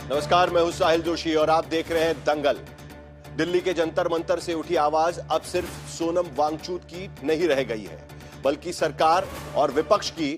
नमस्कार, मैं हूं साहिल जोशी और आप देख रहे हैं दंगल। दिल्ली के जंतर मंतर से उठी आवाज अब सिर्फ सोनम वांगचुक की नहीं रह गई है, बल्कि सरकार और विपक्ष की,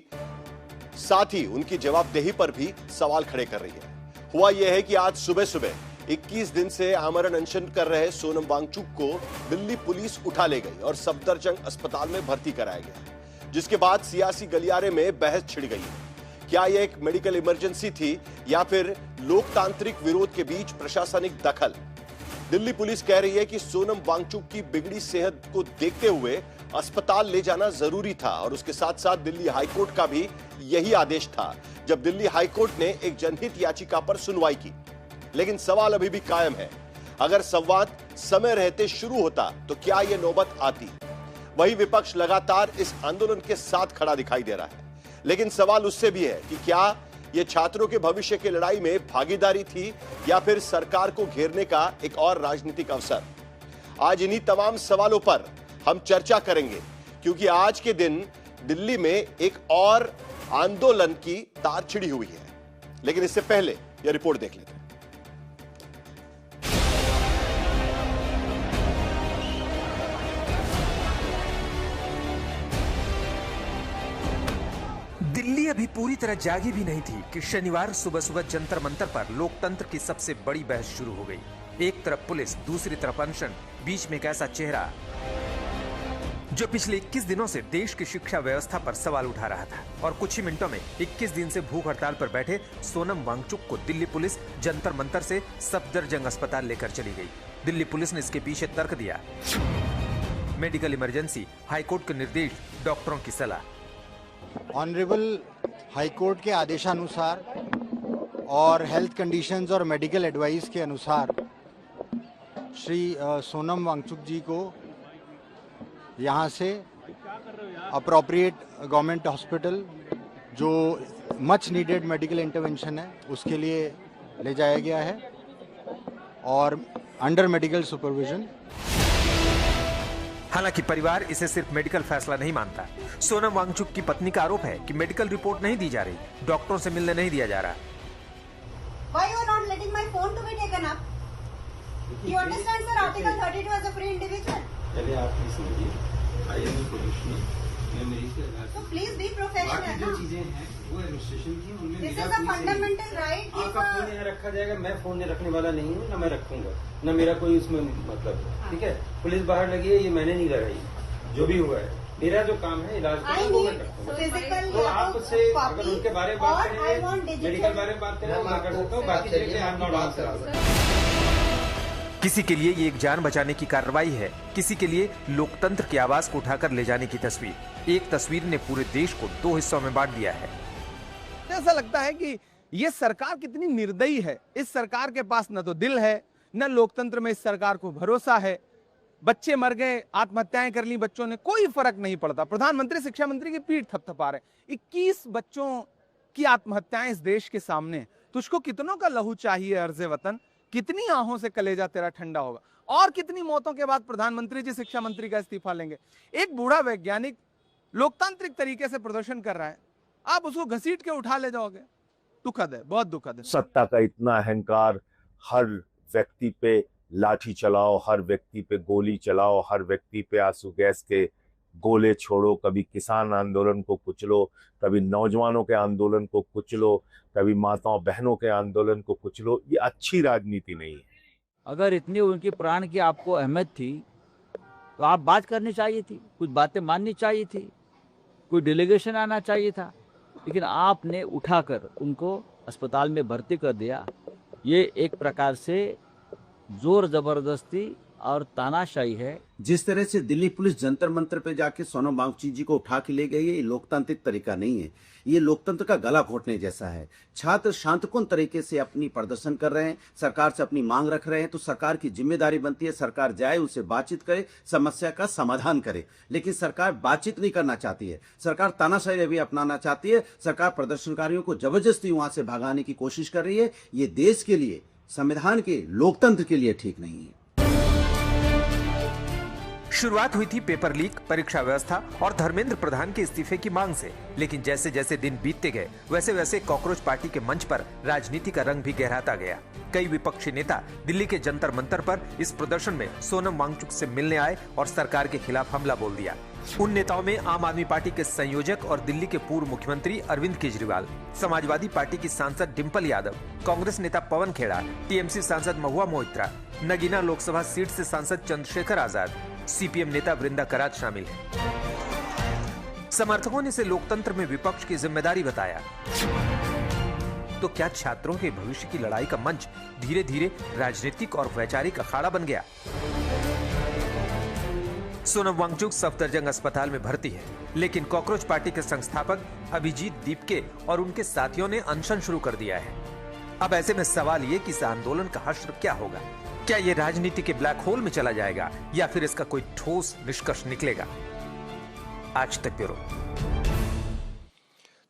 साथ ही उनकी जवाबदेही पर भी सवाल खड़े कर रही है। हुआ यह है कि आज सुबह सुबह 21 दिन से आमरण अनशन कर रहे सोनम वांगचुक को दिल्ली पुलिस उठा ले गई और सफदरजंग अस्पताल में भर्ती कराया गया, जिसके बाद सियासी गलियारे में बहस छिड़ गई है। क्या यह एक मेडिकल इमरजेंसी थी या फिर लोकतांत्रिक विरोध के बीच प्रशासनिक दखल? दिल्ली पुलिस कह रही है कि सोनम वांगचुक की बिगड़ी सेहत को देखते हुए अस्पताल ले जाना जरूरी था और उसके साथ साथ दिल्ली हाईकोर्ट का भी यही आदेश था जब दिल्ली हाईकोर्ट ने एक जनहित याचिका पर सुनवाई की। लेकिन सवाल अभी भी कायम है, अगर संवाद समय रहते शुरू होता तो क्या यह नौबत आती? वही विपक्ष लगातार इस आंदोलन के साथ खड़ा दिखाई दे रहा है, लेकिन सवाल उससे भी है कि क्या यह छात्रों के भविष्य की लड़ाई में भागीदारी थी या फिर सरकार को घेरने का एक और राजनीतिक अवसर? आज इन्हीं तमाम सवालों पर हम चर्चा करेंगे, क्योंकि आज के दिन दिल्ली में एक और आंदोलन की तार छिड़ी हुई है। लेकिन इससे पहले यह रिपोर्ट देख लेते हैं। दिल्ली अभी पूरी तरह जागी भी नहीं थी कि शनिवार सुबह सुबह जंतर मंतर पर लोकतंत्र की सबसे बड़ी बहस शुरू हो गई। एक तरफ पुलिस, दूसरी तरफ अनशन, बीच में एक ऐसा चेहरा जो पिछले 21 दिनों से देश की शिक्षा व्यवस्था पर सवाल उठा रहा था। और कुछ ही मिनटों में 21 दिन से भूख हड़ताल पर बैठे सोनम वांगचुक को दिल्ली पुलिस जंतर मंतर से सफदरजंग अस्पताल लेकर चली गई। दिल्ली पुलिस ने इसके पीछे तर्क दिया, मेडिकल इमरजेंसी, हाईकोर्ट के निर्देश, डॉक्टरों की सलाह। ऑनरेबल हाईकोर्ट के आदेशानुसार और हेल्थ कंडीशंस और मेडिकल एडवाइस के अनुसार श्री सोनम वांगचुक जी को यहाँ से अप्रोप्रिएट गवर्नमेंट हॉस्पिटल, जो मच नीडेड मेडिकल इंटरवेंशन है, उसके लिए ले जाया गया है और अंडर मेडिकल सुपरविजन। हालांकि परिवार इसे सिर्फ मेडिकल फैसला नहीं मानता। सोनम वांगचुक की पत्नी का आरोप है कि मेडिकल रिपोर्ट नहीं दी जा रही, डॉक्टरों से मिलने नहीं दिया जा रहा। Why you are not letting my phone to be taken up? You understand, sir? Article 32 as a free individual. चलिए आप प्लीज समझिए, आई एम प्रोफेशनल, मैं मेरी से So please be professional. बाकी जो चीजें हैं वो एडमिनिस्ट्रेशन की, उनमें This is a fundamental right. आपका फोन यहाँ रखा जाएगा, मैं फोन नहीं रखने वाला नहीं हूँ, ना मैं रखूंगा, ना मेरा कोई उसमें मतलब है। ठीक है, पुलिस बाहर लगी है, ये मैंने नहीं लगाई, जो भी हुआ है मेरा जो काम है इलाज करना वो मैं रखूंगा। तो आप उससे अगर उनके बारे में बात करेंगे, मेडिकल बारे में बात करेंगे, मैं कर सकता हूँ, बाकी चीजें आई एम नॉट आंसर। किसी के लिए ये एक जान बचाने की कार्रवाई है, किसी के लिए लोकतंत्र की आवाज को उठाकर ले जाने की तस्वीर। एक तस्वीर ने पूरे देश को दो हिस्सों में बांट दिया है। ऐसा लगता है कि ये सरकार कितनी निर्दयी है। इस सरकार के पास न तो दिल है, न लोकतंत्र में इस सरकार को भरोसा है। बच्चे मर गए, आत्महत्याएं कर ली बच्चों ने, कोई फर्क नहीं पड़ता। प्रधानमंत्री शिक्षा मंत्री की पीठ थपथपा रहे। 21 बच्चों की आत्महत्याएं इस देश के सामने। तुझको कितनों का लहू चाहिए अर्ज़े वतन? कितनी आहों से कलेजा तेरा ठंडा होगा? और कितनी मौतों के बाद प्रधानमंत्री जी शिक्षा मंत्री का इस्तीफा लेंगे? एक बूढ़ा वैज्ञानिक लोकतांत्रिक तरीके से प्रदर्शन कर रहा है, आप उसको घसीट के उठा ले जाओगे? दुखद है, बहुत दुखद है। सत्ता का इतना अहंकार, हर व्यक्ति पे लाठी चलाओ, हर व्यक्ति पे गोली चलाओ, हर व्यक्ति पे आंसू गैस के गोले छोड़ो, कभी किसान आंदोलन को कुचलो, कभी नौजवानों के आंदोलन को कुचलो, कभी माताओं बहनों के आंदोलन को कुचलो। ये अच्छी राजनीति नहीं है। अगर इतनी उनकी प्राण की आपको अहमियत थी तो आप बात करनी चाहिए थी, कुछ बातें माननी चाहिए थी, कोई डेलीगेशन आना चाहिए था, लेकिन आपने उठाकर उनको अस्पताल में भर्ती कर दिया। ये एक प्रकार से जोर जबरदस्ती और तानाशाही है। जिस तरह से दिल्ली पुलिस जंतर मंतर पे जाके सोनम वांगचुक जी को उठा के ले गई है, ये लोकतांत्रिक तरीका नहीं है, ये लोकतंत्र का गला घोटने जैसा है। छात्र शांतपूर्ण तरीके से अपनी प्रदर्शन कर रहे हैं, सरकार से अपनी मांग रख रहे हैं, तो सरकार की जिम्मेदारी बनती है सरकार जाए, उनसे बातचीत करे, समस्या का समाधान करे। लेकिन सरकार बातचीत नहीं करना चाहती है, सरकार तानाशाही भी अपनाना चाहती है, सरकार प्रदर्शनकारियों को जबरदस्ती वहां से भगाने की कोशिश कर रही है। ये देश के लिए, संविधान के, लोकतंत्र के लिए ठीक नहीं है। शुरुआत हुई थी पेपर लीक, परीक्षा व्यवस्था और धर्मेंद्र प्रधान के इस्तीफे की मांग से, लेकिन जैसे जैसे दिन बीतते गए वैसे वैसे कॉकरोच पार्टी के मंच पर राजनीति का रंग भी गहराता गया। कई विपक्षी नेता दिल्ली के जंतर मंतर पर इस प्रदर्शन में सोनम वांगचुक से मिलने आए और सरकार के खिलाफ हमला बोल दिया। उन नेताओं में आम आदमी पार्टी के संयोजक और दिल्ली के पूर्व मुख्यमंत्री अरविंद केजरीवाल, समाजवादी पार्टी की सांसद डिम्पल यादव, कांग्रेस नेता पवन खेड़ा, टीएमसी सांसद महुआ मोइत्रा, नगीना लोकसभा सीट से सांसद चंद्रशेखर आजाद, सीपीएम नेता वृंदा करात शामिल हैं। समर्थकों ने इसे लोकतंत्र में विपक्ष की जिम्मेदारी बताया। तो क्या छात्रों के भविष्य की लड़ाई का मंच धीरे धीरे राजनीतिक और वैचारिक अखाड़ा बन गया? सोनम वांगचुक सफदरजंग अस्पताल में भर्ती है, लेकिन कॉकरोच पार्टी के संस्थापक अभिजीत दीपके और उनके साथियों ने अनशन शुरू कर दिया है। अब ऐसे में सवाल ये कि इस आंदोलन का हश्र क्या होगा? क्या ये राजनीति के ब्लैक होल में चला जाएगा या फिर इसका कोई ठोस निष्कर्ष निकलेगा? आज तक ब्यूरो।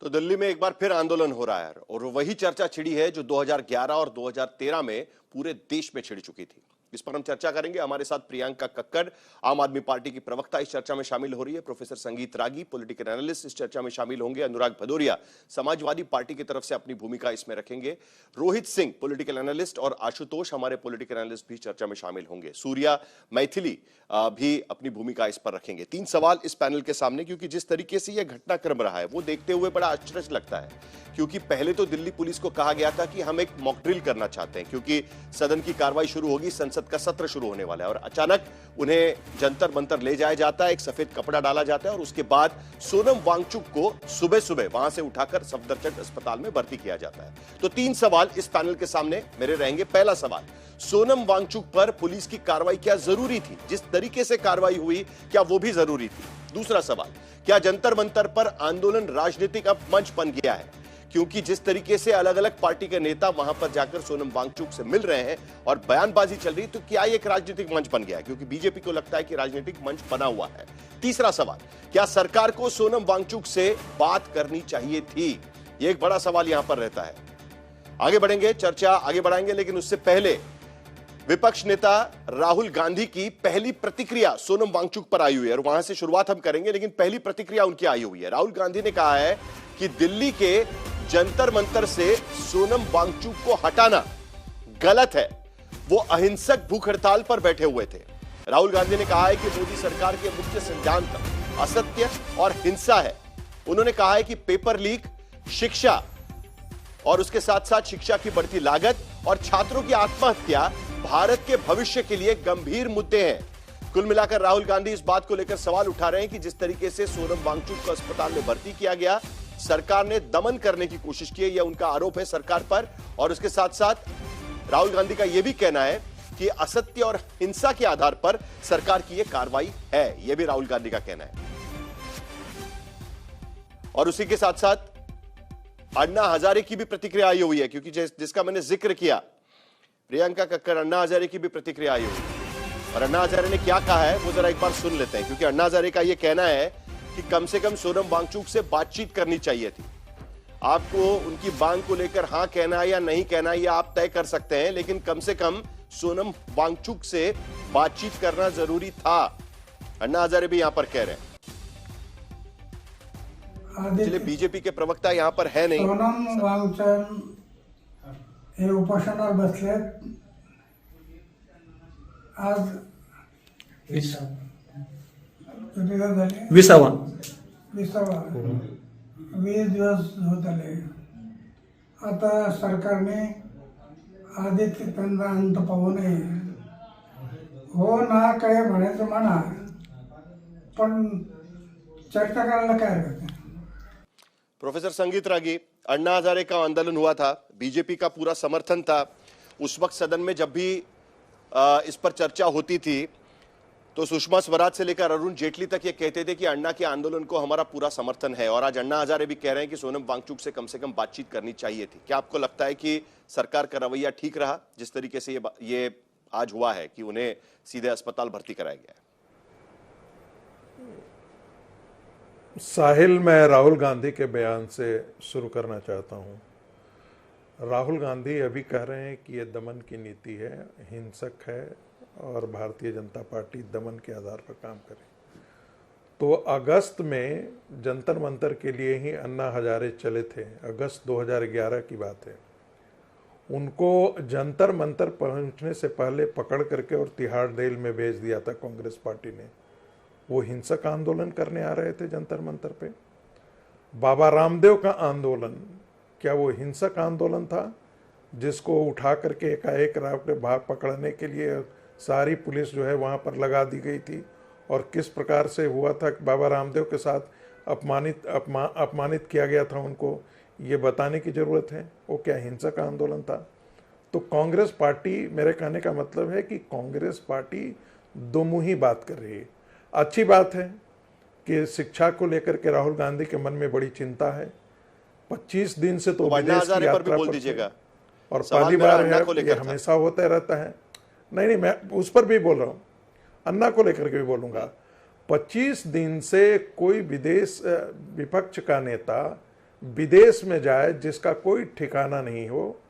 तो दिल्ली में एक बार फिर आंदोलन हो रहा है और वही चर्चा छिड़ी है जो 2011 और 2013 में पूरे देश में छिड़ चुकी थी। इस पर हम चर्चा करेंगे। हमारे साथ प्रियंका कक्कड़, आम आदमी पार्टी की प्रवक्ता, इस चर्चा में शामिल हो रही है। प्रोफेसर संगीत रागी, पॉलिटिकल एनालिस्ट, इस चर्चा में शामिल होंगे। अनुराग भदौरिया, समाजवादी पार्टी की तरफ से अपनी भूमिका इसमें रखेंगे। रोहित सिंह, पॉलिटिकल एनालिस्ट, और आशुतोष, हमारे पॉलिटिकल एनालिस्ट, भी चर्चा में शामिल होंगे। सूर्या मैथिली भी अपनी भूमिका इस पर रखेंगे। 3 सवाल इस पैनल के सामने, क्योंकि जिस तरीके से यह घटनाक्रम रहा है वो देखते हुए बड़ा आश्चर्य लगता है, क्योंकि पहले तो दिल्ली पुलिस को कहा गया था कि हम एक मॉक ड्रिल करना चाहते हैं क्योंकि सदन की कार्रवाई शुरू होगी, संसद का सत्र शुरू होने वाला है, और अचानक उन्हें जंतर मंतर ले जाया जाता है, एक सफेद कपड़ा डाला जाता है और उसके बाद सोनम वांगचुक को सुबह सुबह वहां से उठाकर सफदरजंग अस्पताल में भर्ती किया जाता है। तो 3 सवाल इस पैनल के सामने मेरे रहेंगे। पहला सवाल, सोनम वांगचुक पर पुलिस की कार्रवाई क्या जरूरी थी? जिस तरीके से कार्रवाई हुई क्या वो भी जरूरी थी? दूसरा सवाल, क्या जंतर मंतर पर आंदोलन राजनीतिक अब मंच बन गया है? क्योंकि जिस तरीके से अलग अलग पार्टी के नेता वहां पर जाकर सोनम वांगचुक से मिल रहे हैं और बयानबाजी चल रही है, तो क्या एक राजनीतिक मंच बन गया है? क्योंकि बीजेपी को लगता है कि राजनीतिक मंच बना हुआ है। तीसरा सवाल, क्या सरकार को सोनम वांगचुक से बात करनी चाहिए थी? यह एक बड़ा सवाल यहां पर रहता है। आगे बढ़ेंगे, चर्चा आगे बढ़ाएंगे, लेकिन उससे पहले विपक्ष नेता राहुल गांधी की पहली प्रतिक्रिया सोनम वांगचुक पर आई हुई है और वहां से शुरुआत हम करेंगे। लेकिन पहली प्रतिक्रिया उनकी आई हुई है। राहुल गांधी ने कहा है कि दिल्ली के जंतर मंतर से सोनम वांगचुक को हटाना गलत है। वो अहिंसक भूख हड़ताल पर बैठे हुए थे। राहुल गांधी ने कहा है कि मोदी सरकार के मुख्य सिद्धांत असत्य और हिंसा है। उन्होंने कहा है कि पेपर लीक, शिक्षा और उसके साथ साथ शिक्षा की बढ़ती लागत और छात्रों की आत्महत्या भारत के भविष्य के लिए गंभीर मुद्दे हैं। कुल मिलाकर राहुल गांधी इस बात को लेकर सवाल उठा रहे हैं कि जिस तरीके से सोनम वांगचुक को अस्पताल में भर्ती किया गया, सरकार ने दमन करने की कोशिश की है, यह उनका आरोप है सरकार पर। और उसके साथ साथ राहुल गांधी का यह भी कहना है कि असत्य और हिंसा के आधार पर सरकार की यह कार्रवाई है, यह भी राहुल गांधी का कहना है। और उसी के साथ साथ अन्ना हजारे की भी प्रतिक्रिया आई हुई है, क्योंकि जिसका मैंने जिक्र किया, प्रियंका कक्कड़, अन्ना हजारे की भी प्रतिक्रिया आई हुई है। और अन्ना हजारे ने क्या कहा है वो जरा एक बार सुन लेते हैं, क्योंकि अन्ना हजारे का यह कहना है कि कम से कम सोनम वांगचुक से बातचीत करनी चाहिए थी। आपको उनकी मांग को लेकर हां कहना है या नहीं कहना है, यह आप तय कर सकते हैं, लेकिन कम से कम सोनम वांगचुक से बातचीत करना जरूरी था। अन्ना हजारे भी यहां पर कह रहे हैं। चलिए, बीजेपी के प्रवक्ता यहां पर है नहीं। सोनम वांगचुक हे उपोषणावर बसलेत। आज 20वा 20 दिवस होत आले। आता सरकारने आदित्य त्यांना अंत पाहू नये, हो ना काय म्हणायचं म्हणा, पण चर्चा करायला काय हरकत आहे? प्रोफेसर संगीत रागी, अन्ना हजारे का आंदोलन हुआ था, बीजेपी का पूरा समर्थन था। उस वक्त सदन में जब भी इस पर चर्चा होती थी तो सुषमा स्वराज से लेकर अरुण जेटली तक ये कहते थे कि अन्ना के आंदोलन को हमारा पूरा समर्थन है। और आज अन्ना हजारे भी कह रहे हैं कि सोनम वांगचुक से कम बातचीत करनी चाहिए थी। क्या आपको लगता है कि सरकार का रवैया ठीक रहा जिस तरीके से ये आज हुआ है कि उन्हें सीधे अस्पताल भर्ती कराया गया है? साहिल, मैं राहुल गांधी के बयान से शुरू करना चाहता हूं। राहुल गांधी अभी कह रहे हैं कि यह दमन की नीति है, हिंसक है और भारतीय जनता पार्टी दमन के आधार पर काम करे। तो अगस्त में जंतर मंतर के लिए ही अन्ना हजारे चले थे, अगस्त 2011 की बात है। उनको जंतर मंतर पहुंचने से पहले पकड़ करके और तिहाड़ जेल में भेज दिया था कांग्रेस पार्टी ने। वो हिंसक आंदोलन करने आ रहे थे जंतर मंतर पे। बाबा रामदेव का आंदोलन क्या वो हिंसक आंदोलन था जिसको उठा करके एकाएक भाग पकड़ने के लिए सारी पुलिस जो है वहाँ पर लगा दी गई थी? और किस प्रकार से हुआ था कि बाबा रामदेव के साथ अपमानित किया गया था उनको, ये बताने की ज़रूरत है। वो क्या हिंसक आंदोलन था? तो कांग्रेस पार्टी, मेरे कहने का मतलब है कि कांग्रेस पार्टी दोमुही बात कर रही है। अच्छी बात है कि शिक्षा को लेकर के राहुल गांधी के मन में बड़ी चिंता है। 25 दिन से तो विदेश की यात्रा पर दीजिएगा और पहली बार है, ये हमेशा होता रहता है। नहीं, मैं उस पर भी बोल रहा हूँ, अन्ना को लेकर के भी बोलूँगा। 25 दिन से कोई विपक्ष का नेता विदेश में जाए जिसका कोई ठिकाना नहीं हो,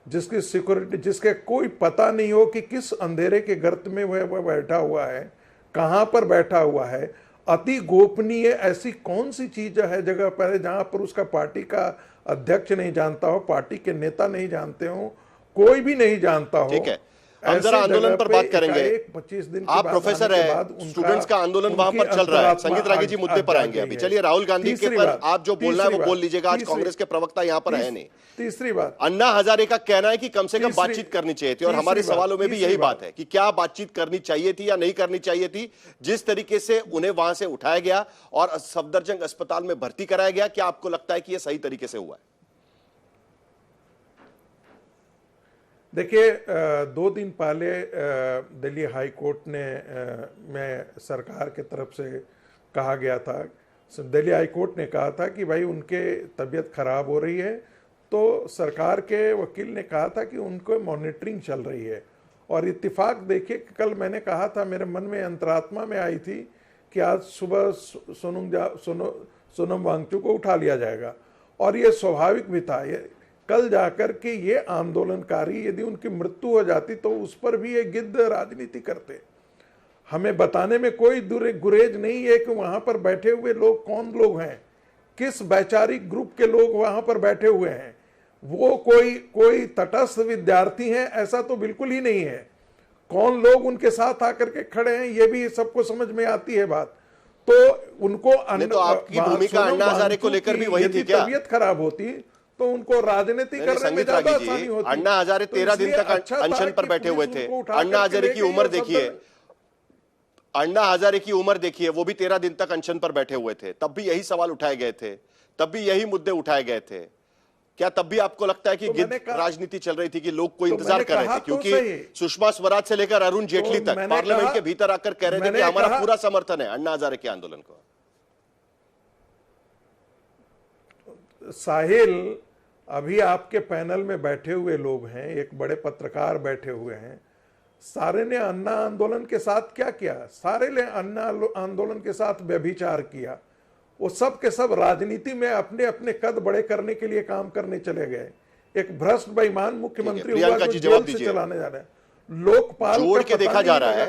जिसकी सिक्योरिटी, जिसके कोई पता नहीं हो कि किस अंधेरे के गर्त में वह बैठा हुआ है, कहाँ पर बैठा हुआ है, अति गोपनीय ऐसी कौन सी चीज है जगह पर जहाँ पर उसका पार्टी का अध्यक्ष नहीं जानता हो, पार्टी के नेता नहीं जानते हो, कोई भी नहीं जानता हो। ठीक है, हम जरा आंदोलन पर बात करेंगे। 25 दिन आप प्रोफेसर है, स्टूडेंट्स का आंदोलन वहां पर चल रहा है। संगीत रागी जी मुद्दे पर आएंगे अभी। चलिए, राहुल गांधी के पर आप जो बोलना है वो बोल लीजिएगा। आज कांग्रेस के प्रवक्ता यहां पर है नहीं। तीसरी बात, अन्ना हजारे का कहना है कि कम से कम बातचीत करनी चाहिए थी, और हमारे सवालों में भी यही बात है कि क्या बातचीत करनी चाहिए थी या नहीं करनी चाहिए थी। जिस तरीके से उन्हें वहां से उठाया गया और सफदरजंग अस्पताल में भर्ती कराया गया, क्या आपको लगता है कि यह सही तरीके से हुआ है? देखिए, 2 दिन पहले दिल्ली हाई कोर्ट ने में सरकार के तरफ से कहा गया था, दिल्ली हाई कोर्ट ने कहा था कि भाई उनके तबीयत खराब हो रही है, तो सरकार के वकील ने कहा था कि उनको मॉनिटरिंग चल रही है। और इत्तेफाक देखिए, कल मैंने कहा था, मेरे मन में अंतरात्मा में आई थी कि आज सुबह सोनम वांगचुक को उठा लिया जाएगा, और ये स्वाभाविक भी था। ये कल जाकर के ये आंदोलनकारी यदि उनकी मृत्यु हो जाती तो उस पर भी ये गिद्ध राजनीति करते। हमें बताने में कोई गुरेज नहीं है कि वहां पर बैठे हुए लोग कौन लोग हैं, किस वैचारिक ग्रुप के लोग वहां पर बैठे हुए हैं। वो कोई तटस्थ विद्यार्थी हैं ऐसा तो बिल्कुल ही नहीं है। कौन लोग उनके साथ आकर के खड़े हैं ये भी सबको समझ में आती है बात। तो उनको तो आपकी भूमिका अन्ना हजारे को लेकर भी वही थी क्या? तबीयत खराब होती तो उनको राजनीति करने में ज्यादा आसानी होती। अन्ना हजारे 13 दिन तक अनशन पर बैठे हुए थे। अन्ना हजारे की उम्र देखिए, अन्ना हजारे की उम्र देखिए, वो भी 13 दिन तक अनशन पर बैठे हुए थे। तब भी यही सवाल उठाए गए थे, तब भी यही मुद्दे उठाए गए थे। क्या तब भी आपको लगता है कि गिद्ध राजनीति चल रही थी कि लोग कोई इंतजार कर रहे थे? क्योंकि सुषमा स्वराज से लेकर अरुण जेटली तक पार्लियामेंट के भीतर आकर कह रहे थे कि हमारा पूरा समर्थन है अन्ना हजारे के आंदोलन को। साहिल, अभी आपके पैनल में बैठे हुए लोग हैं, एक बड़े पत्रकार बैठे हुए हैं, सारे ने अन्ना आंदोलन के साथ क्या किया? सारे ने अन्ना आंदोलन के साथ व्यभिचार किया। वो सब के सब राजनीति में अपने अपने कद बड़े करने के लिए काम करने चले गए। एक भ्रष्ट बेईमान मुख्यमंत्री हुआ जो जेल से चलाने जा रहे हैं। लोकपाल जोड़ के देखा जा रहा है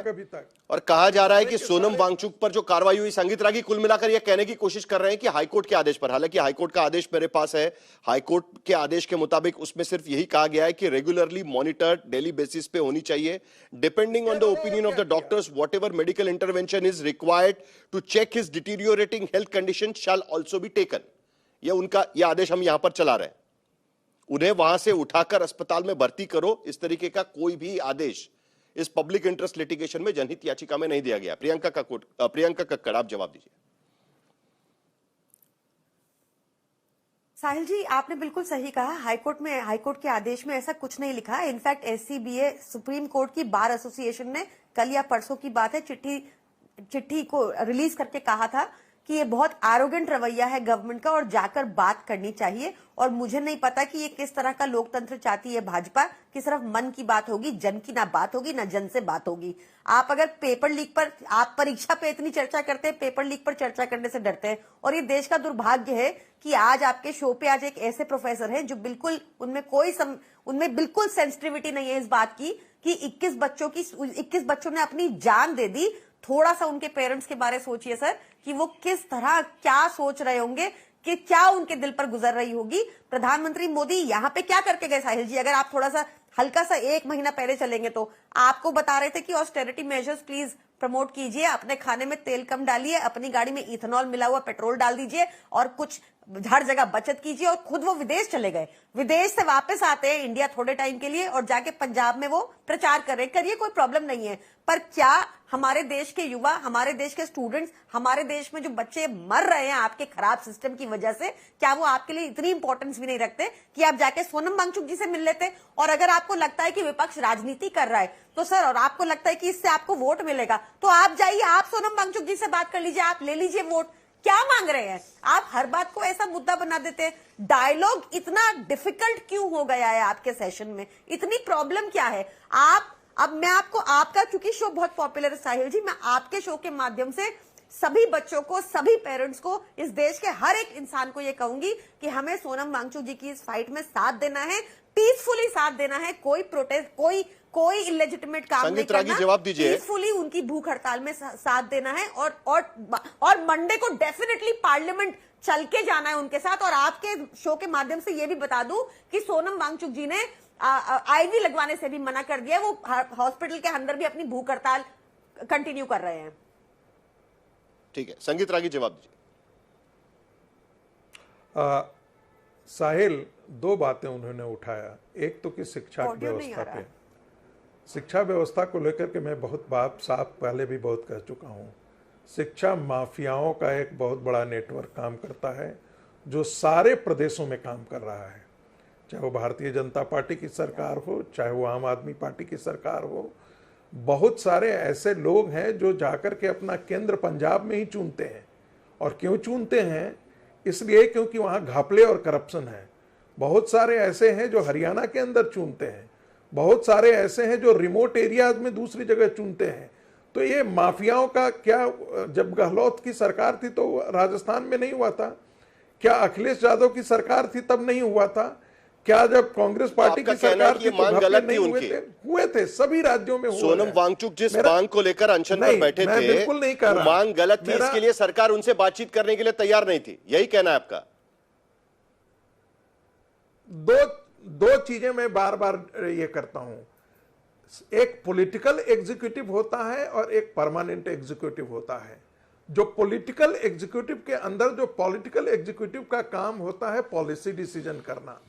और कहा जा रहा है कि सोनम वांगचुक पर जो कार्रवाई हुई, संगीत रागी कुल मिलाकर यह कहने की कोशिश कर रहे हैं कि हाईकोर्ट के आदेश पर, हालांकि हाईकोर्ट का आदेश मेरे पास है, हाईकोर्ट के आदेश के मुताबिक उसमें सिर्फ यही कहा गया है कि रेगुलरली मॉनिटर्ड डेली बेसिस पे होनी चाहिए, depending on the opinion of the doctors whatever medical intervention is required to check his deteriorating health condition shall also be taken. यह आदेश हम यहां पर चला रहे हैं। उन्हें वहां से उठाकर अस्पताल में भर्ती करो, इस तरीके का कोई भी आदेश इस पब्लिक इंटरेस्ट लिटिगेशन में जनहित याचिका में नहीं दिया गया। प्रियंका कक्कड़, आप जवाब दीजिए। साहिल जी, आपने बिल्कुल सही कहा। हाईकोर्ट के आदेश में ऐसा कुछ नहीं लिखा है। इनफैक्ट एससीबीए, सुप्रीम कोर्ट की बार एसोसिएशन ने कल या परसों की बात है चिट्ठी को रिलीज करके कहा था कि ये बहुत एरोगेंट रवैया है गवर्नमेंट का और जाकर बात करनी चाहिए। और मुझे नहीं पता कि ये किस तरह का लोकतंत्र चाहती है भाजपा, कि सिर्फ मन की बात होगी, जन की ना बात होगी, ना जन से बात होगी। आप अगर पेपर लीक पर, आप परीक्षा पे इतनी चर्चा करते हैं, पेपर लीक पर चर्चा करने से डरते हैं। और ये देश का दुर्भाग्य है कि आज आपके शो पे आज एक ऐसे प्रोफेसर हैं जो बिल्कुल उनमें बिल्कुल सेंसिटिविटी नहीं है इस बात की कि 21 बच्चों ने अपनी जान दे दी। थोड़ा सा उनके पेरेंट्स के बारे सोचिए सर, कि वो किस तरह क्या सोच रहे होंगे, कि क्या उनके दिल पर गुजर रही होगी। प्रधानमंत्री मोदी यहाँ पे क्या करके गए साहिल जी? अगर आप थोड़ा सा हल्का सा 1 महीना पहले चलेंगे तो आपको बता रहे थे कि ऑस्टेरिटी मेजर्स प्लीज प्रमोट कीजिए, अपने खाने में तेल कम डालिए, अपनी गाड़ी में इथेनॉल मिला हुआ पेट्रोल डाल दीजिए और कुछ हर जगह बचत कीजिए। और खुद वो विदेश चले गए, विदेश से वापस आते हैं इंडिया थोड़े टाइम के लिए और जाके पंजाब में वो प्रचार कर रहे हैं। करिए, कोई प्रॉब्लम नहीं है। पर क्या हमारे देश के युवा, हमारे देश के स्टूडेंट्स, हमारे देश में जो बच्चे मर रहे हैं आपके खराब सिस्टम की वजह से, क्या वो आपके लिए इतनी इंपॉर्टेंस भी नहीं रखते कि आप जाके सोनम वांगचुक जी से मिल लेते? और अगर आपको लगता है कि विपक्ष राजनीति कर रहा है तो सर, और आपको लगता है कि इससे आपको वोट मिलेगा, तो आप जाइए, आप सोनम वांगचुक जी से बात कर लीजिए, आप ले लीजिए वोट। क्या मांग रहे हैं आप? हर बात को ऐसा मुद्दा बना देते हैं। डायलॉग इतना डिफिकल्ट क्यों हो गया है आपके सेशन में? इतनी प्रॉब्लम क्या है? अब मैं आपको, आपका क्योंकि शो बहुत पॉपुलर है साहिल जी, मैं आपके शो के माध्यम से सभी बच्चों को, सभी पेरेंट्स को, इस देश के हर एक इंसान को ये कहूंगी कि हमें सोनम वांगचुक जी की इस फाइट में साथ देना है, पीसफुली साथ देना है। कोई प्रोटेस्ट, कोई इलेजिटिमेट काम नहीं करना, जवाब दीजिए। पीसफुली उनकी भूख हड़ताल में साथ देना है और मंडे को डेफिनेटली पार्लियामेंट चल के जाना है उनके साथ। और आपके शो के माध्यम से ये भी बता दूं कि सोनम वांगचुक जी ने आईवी लगवाने से भी मना कर दिया, वो हॉस्पिटल के अंदर भी अपनी भूख हड़ताल कंटिन्यू कर रहे हैं। ठीक है, संगीत रागी जवाब दीजिए। साहिल, 2 बातें उन्होंने उठाया। एक तो कि शिक्षा व्यवस्था पे, शिक्षा व्यवस्था को लेकर के मैं बहुत बात साफ पहले भी बहुत कह चुका हूँ। शिक्षा माफियाओं का एक बहुत बड़ा नेटवर्क काम करता है जो सारे प्रदेशों में काम कर रहा है, चाहे वो भारतीय जनता पार्टी की सरकार हो, चाहे वो आम आदमी पार्टी की सरकार हो। बहुत सारे ऐसे लोग हैं जो जाकर के अपना केंद्र पंजाब में ही चुनते हैं। और क्यों चुनते हैं? इसलिए क्योंकि वहाँ घपले और करप्शन है। बहुत सारे ऐसे हैं जो हरियाणा के अंदर चुनते हैं, बहुत सारे ऐसे हैं जो रिमोट एरियाज में दूसरी जगह चुनते हैं। तो ये माफियाओं का क्या, जब गहलोत की सरकार थी तो राजस्थान में नहीं हुआ था? क्या अखिलेश यादव की सरकार थी तब नहीं हुआ था? क्या जब कांग्रेस पार्टी की सरकार थी तो घपले नहीं हुए थे? सभी राज्यों में हुए। सोनम वांगचुक जिस मांग को लेकर अनशन पर बैठे थे, बिल्कुल नहीं कर रहा, मांग गलत थी, इसके लिए सरकार उनसे बातचीत करने के लिए तैयार नहीं थी, यही कहना है आपका? दो चीजें मैं बार बार ये करता हूं। एक पॉलिटिकल एग्जीक्यूटिव होता है और एक परमानेंट एग्जीक्यूटिव होता है। जो पॉलिटिकल एग्जीक्यूटिव के अंदर, जो पॉलिटिकल एग्जीक्यूटिव का काम होता है पॉलिसी डिसीजन करना,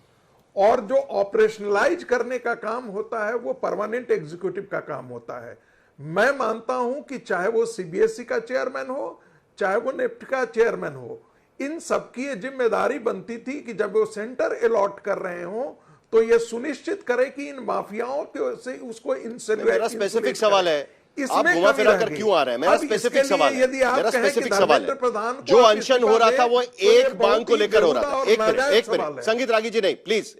और जो ऑपरेशनलाइज करने का काम होता है वो परमानेंट एग्जीक्यूटिव का काम होता है। मैं मानता हूं कि चाहे वो सीबीएसई का चेयरमैन हो, चाहे वो नेफ्ट का चेयरमैन हो, इन सबकी ये जिम्मेदारी बनती थी कि जब वो सेंटर अलॉट कर रहे हो तो ये सुनिश्चित करे कि इन माफियाओं से उसको मेरा स्पेसिफिक सवाल है, आप घुमा फिरा कर क्यों आ रहे हैं? मेरा स्पेसिफिक सवाल है, मेरा स्पेसिफिक सवाल है। जो अनशन हो रहा था वो एक मांग को लेकर हो रहा था। एक मिनट संगीत रागी जी, नहीं प्लीज,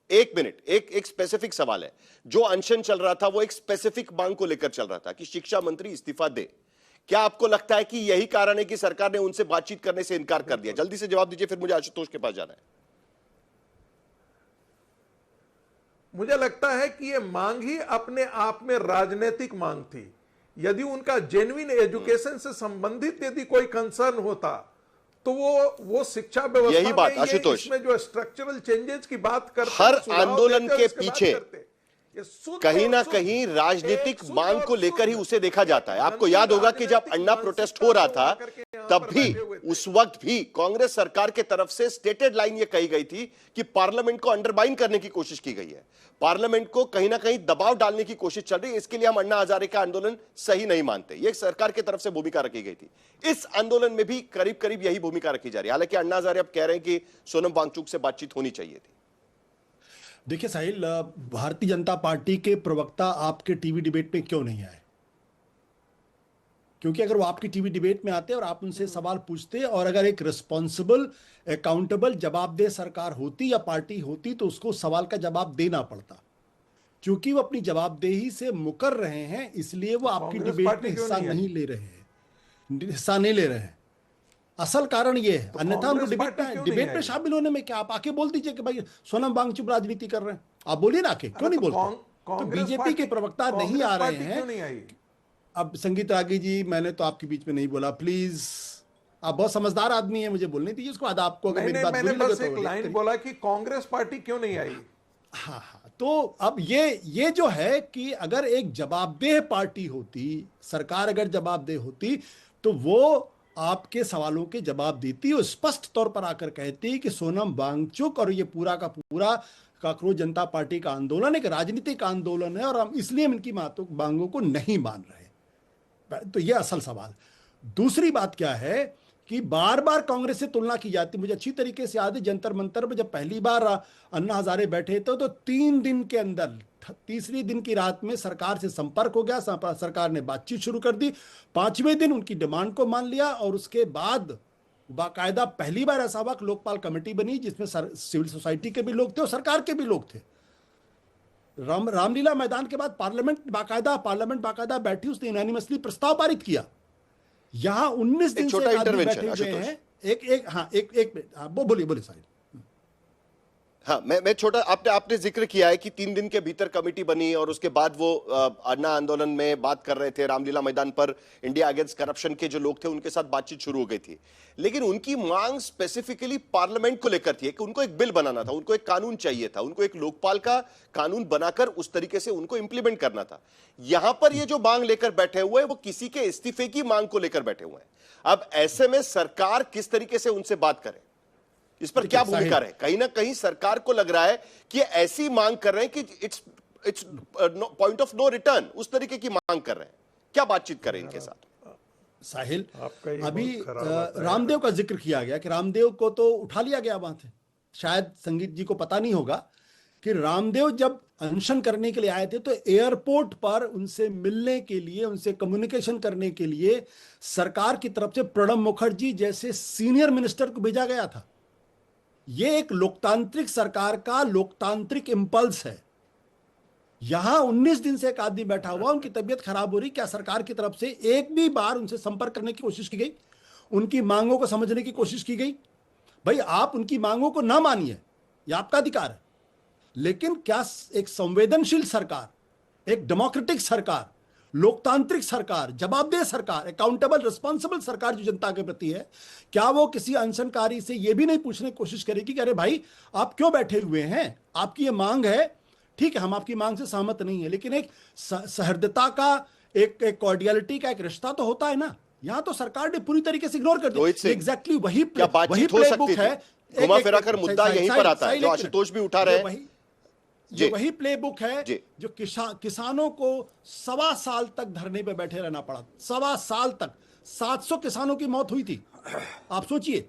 एक मिनट, एक स्पेसिफिक सवाल है। जो अनशन चल रहा था वो एक स्पेसिफिक मांग को लेकर चल रहा था कि शिक्षा मंत्री इस्तीफा दे। क्या आपको लगता है कि यही कारण है कि सरकार ने उनसे बातचीत करने से इनकार कर दिया? जल्दी से जवाब दीजिए, फिर मुझे आशुतोष के पास जाना है। मुझे लगता है कि ये मांग ही अपने आप में राजनीतिक मांग थी। यदि उनका जेन्युइन एजुकेशन से संबंधित यदि कोई कंसर्न होता तो वो शिक्षा व्यवस्था, यही बात आशुतोष, इसमें जो स्ट्रक्चरल चेंजेस की बात करते, हर आंदोलन के पीछे कहीं ना कहीं राजनीतिक मांग को लेकर ही उसे देखा जाता है। आपको याद होगा कि जब अन्ना प्रोटेस्ट हो रहा था तब भी, उस वक्त भी कांग्रेस सरकार के तरफ से स्टेटेड लाइन ये कही गई थी कि पार्लियामेंट को अंडरमाइन करने की कोशिश की गई है, पार्लियामेंट को कहीं ना कहीं दबाव डालने की कोशिश चल रही है, इसके लिए हम अन्ना हजारे का आंदोलन सही नहीं मानते। यह सरकार की तरफ से भूमिका रखी गई थी। इस आंदोलन में भी करीब करीब यही भूमिका रखी जा रही है। हालांकि अन्ना हजारे अब कह रहे हैं कि सोनम वांगचुक से बातचीत होनी चाहिए थी। देखिए साहिल, भारतीय जनता पार्टी के प्रवक्ता आपके टीवी डिबेट में क्यों नहीं आए? क्योंकि अगर वो आपकी टीवी डिबेट में आते और आप उनसे सवाल पूछते और अगर एक रिस्पॉन्सिबल अकाउंटेबल जवाबदेह सरकार होती या पार्टी होती तो उसको सवाल का जवाब देना पड़ता। क्योंकि वो अपनी जवाबदेही से मुकर रहे हैं इसलिए वो आपकी डिबेट में हिस्सा नहीं ले रहे हैं। असल कारण ये है, अन्यथा उनको डिबेट में शामिल होने में क्या, आप आके बोल दीजिए कि भाई सोनम वांगचुक राजनीति कर रहे हैं, आप बोलिए ना आके, क्यों नहीं बोलते? तो बीजेपी के प्रवक्ता नहीं आ रहे हैं। अब संगीत रागी जी, मैंने तो आपके बीच में नहीं बोला, प्लीज, आप बहुत समझदार आदमी हैं, मुझे बोलने दीजिए उसको। आपको अगर मेरी बात बुरी लगे तो एक लाइन बोला कि कांग्रेस पार्टी क्यों नहीं आई। हाँ, तो अब ये जो है कि अगर एक जवाबदेह पार्टी होती, सरकार अगर जवाबदेह होती तो वो आपके सवालों के जवाब देती और स्पष्ट तौर पर आकर कहती कि सोनम वांगचुक और ये पूरा का पूरा कांग्रेस जनता पार्टी का आंदोलन एक राजनीतिक आंदोलन है और हम इसलिए इनकी मांगों को नहीं मान रहे। तो ये असल सवाल। दूसरी बात क्या है कि बार बार कांग्रेस से तुलना की जाती। मुझे अच्छी तरीके से याद है जंतर मंतर पर जब पहली बार अन्ना हजारे बैठे थे तो 3 दिन के अंदर, तीसरी दिन की रात में सरकार से संपर्क हो गया, सरकार ने बातचीत शुरू कर दी, 5वें दिन उनकी डिमांड को मान लिया और उसके बाद बाकायदा पहली बार ऐसा हुआ कि लोकपाल कमेटी बनी जिसमें सिविल सोसाइटी के भी लोग थे और सरकार के भी लोग थे। रामलीला मैदान के बाद पार्लियामेंट बाकायदा बैठी, उसने यूनानिमसली प्रस्ताव पारित किया। यहां 19 दिन से बैठे हुए हैं। बोलिए साहिल। हाँ, मैं छोटा, आपने जिक्र किया है कि 3 दिन के भीतर कमेटी बनी और उसके बाद वो अन्ना आंदोलन में बात कर रहे थे, रामलीला मैदान पर इंडिया अगेंस्ट करप्शन के जो लोग थे उनके साथ बातचीत शुरू हो गई थी। लेकिन उनकी मांग स्पेसिफिकली पार्लियामेंट को लेकर थी कि उनको एक बिल बनाना था, उनको एक कानून चाहिए था, उनको एक लोकपाल का कानून बनाकर उस तरीके से उनको इंप्लीमेंट करना था। यहां पर ये जो मांग लेकर बैठे हुए हैं वो किसी के इस्तीफे की मांग को लेकर बैठे हुए हैं। अब ऐसे में सरकार किस तरीके से उनसे बात करे, इस पर क्या भूमिका है? कहीं ना कहीं सरकार को लग रहा है कि ऐसी मांग कर रहे हैं कि it's point of no return, उस तरीके की मांग कर रहे हैं। क्या बातचीत करें इनके साथ? साहिल, अभी रामदेव का जिक्र किया गया कि रामदेव को तो उठा लिया गया वहां से। शायद संगीत जी को पता नहीं होगा कि रामदेव जब अनशन करने के लिए आए थे तो एयरपोर्ट पर उनसे मिलने के लिए, उनसे कम्युनिकेशन करने के लिए सरकार की तरफ से प्रणब मुखर्जी जैसे सीनियर मिनिस्टर को भेजा गया था। यह एक लोकतांत्रिक सरकार का लोकतांत्रिक इंपल्स है। यहां 19 दिन से एक आदमी बैठा हुआ, उनकी तबीयत खराब हो रही, क्या सरकार की तरफ से एक भी बार उनसे संपर्क करने की कोशिश की गई? उनकी मांगों को समझने की कोशिश की गई? भाई, आप उनकी मांगों को ना मानिए, यह आपका अधिकार है, लेकिन क्या एक संवेदनशील सरकार, एक डेमोक्रेटिक सरकार, लोकतांत्रिक सरकार, जवाबदेह सरकार, अकाउंटेबल रिस्पॉन्सिबल सरकार जो जनता के प्रति है, क्या वो किसी अनशनकारी से यह भी नहीं पूछने की कोशिश करेगी कि अरे भाई आप क्यों बैठे हुए हैं, आपकी ये मांग है, ठीक है हम आपकी मांग से सहमत नहीं है, लेकिन एक सहृदयता का, एक कॉर्डियलिटी का एक रिश्ता तो होता है ना। यहां तो सरकार ने पूरी तरीके से इग्नोर कर दिया। एग्जैक्टली वही प्लेबुक है, घुमा फिरा कर मुद्दा यहीं पर आता है जो आशुतोष भी उठा रहे हैं। ये वही प्लेबुक है जो किसानों को 1.25 साल तक धरने पे बैठे रहना पड़ा। 1.25 साल तक 700 किसानों की मौत हुई थी। आप सोचिए,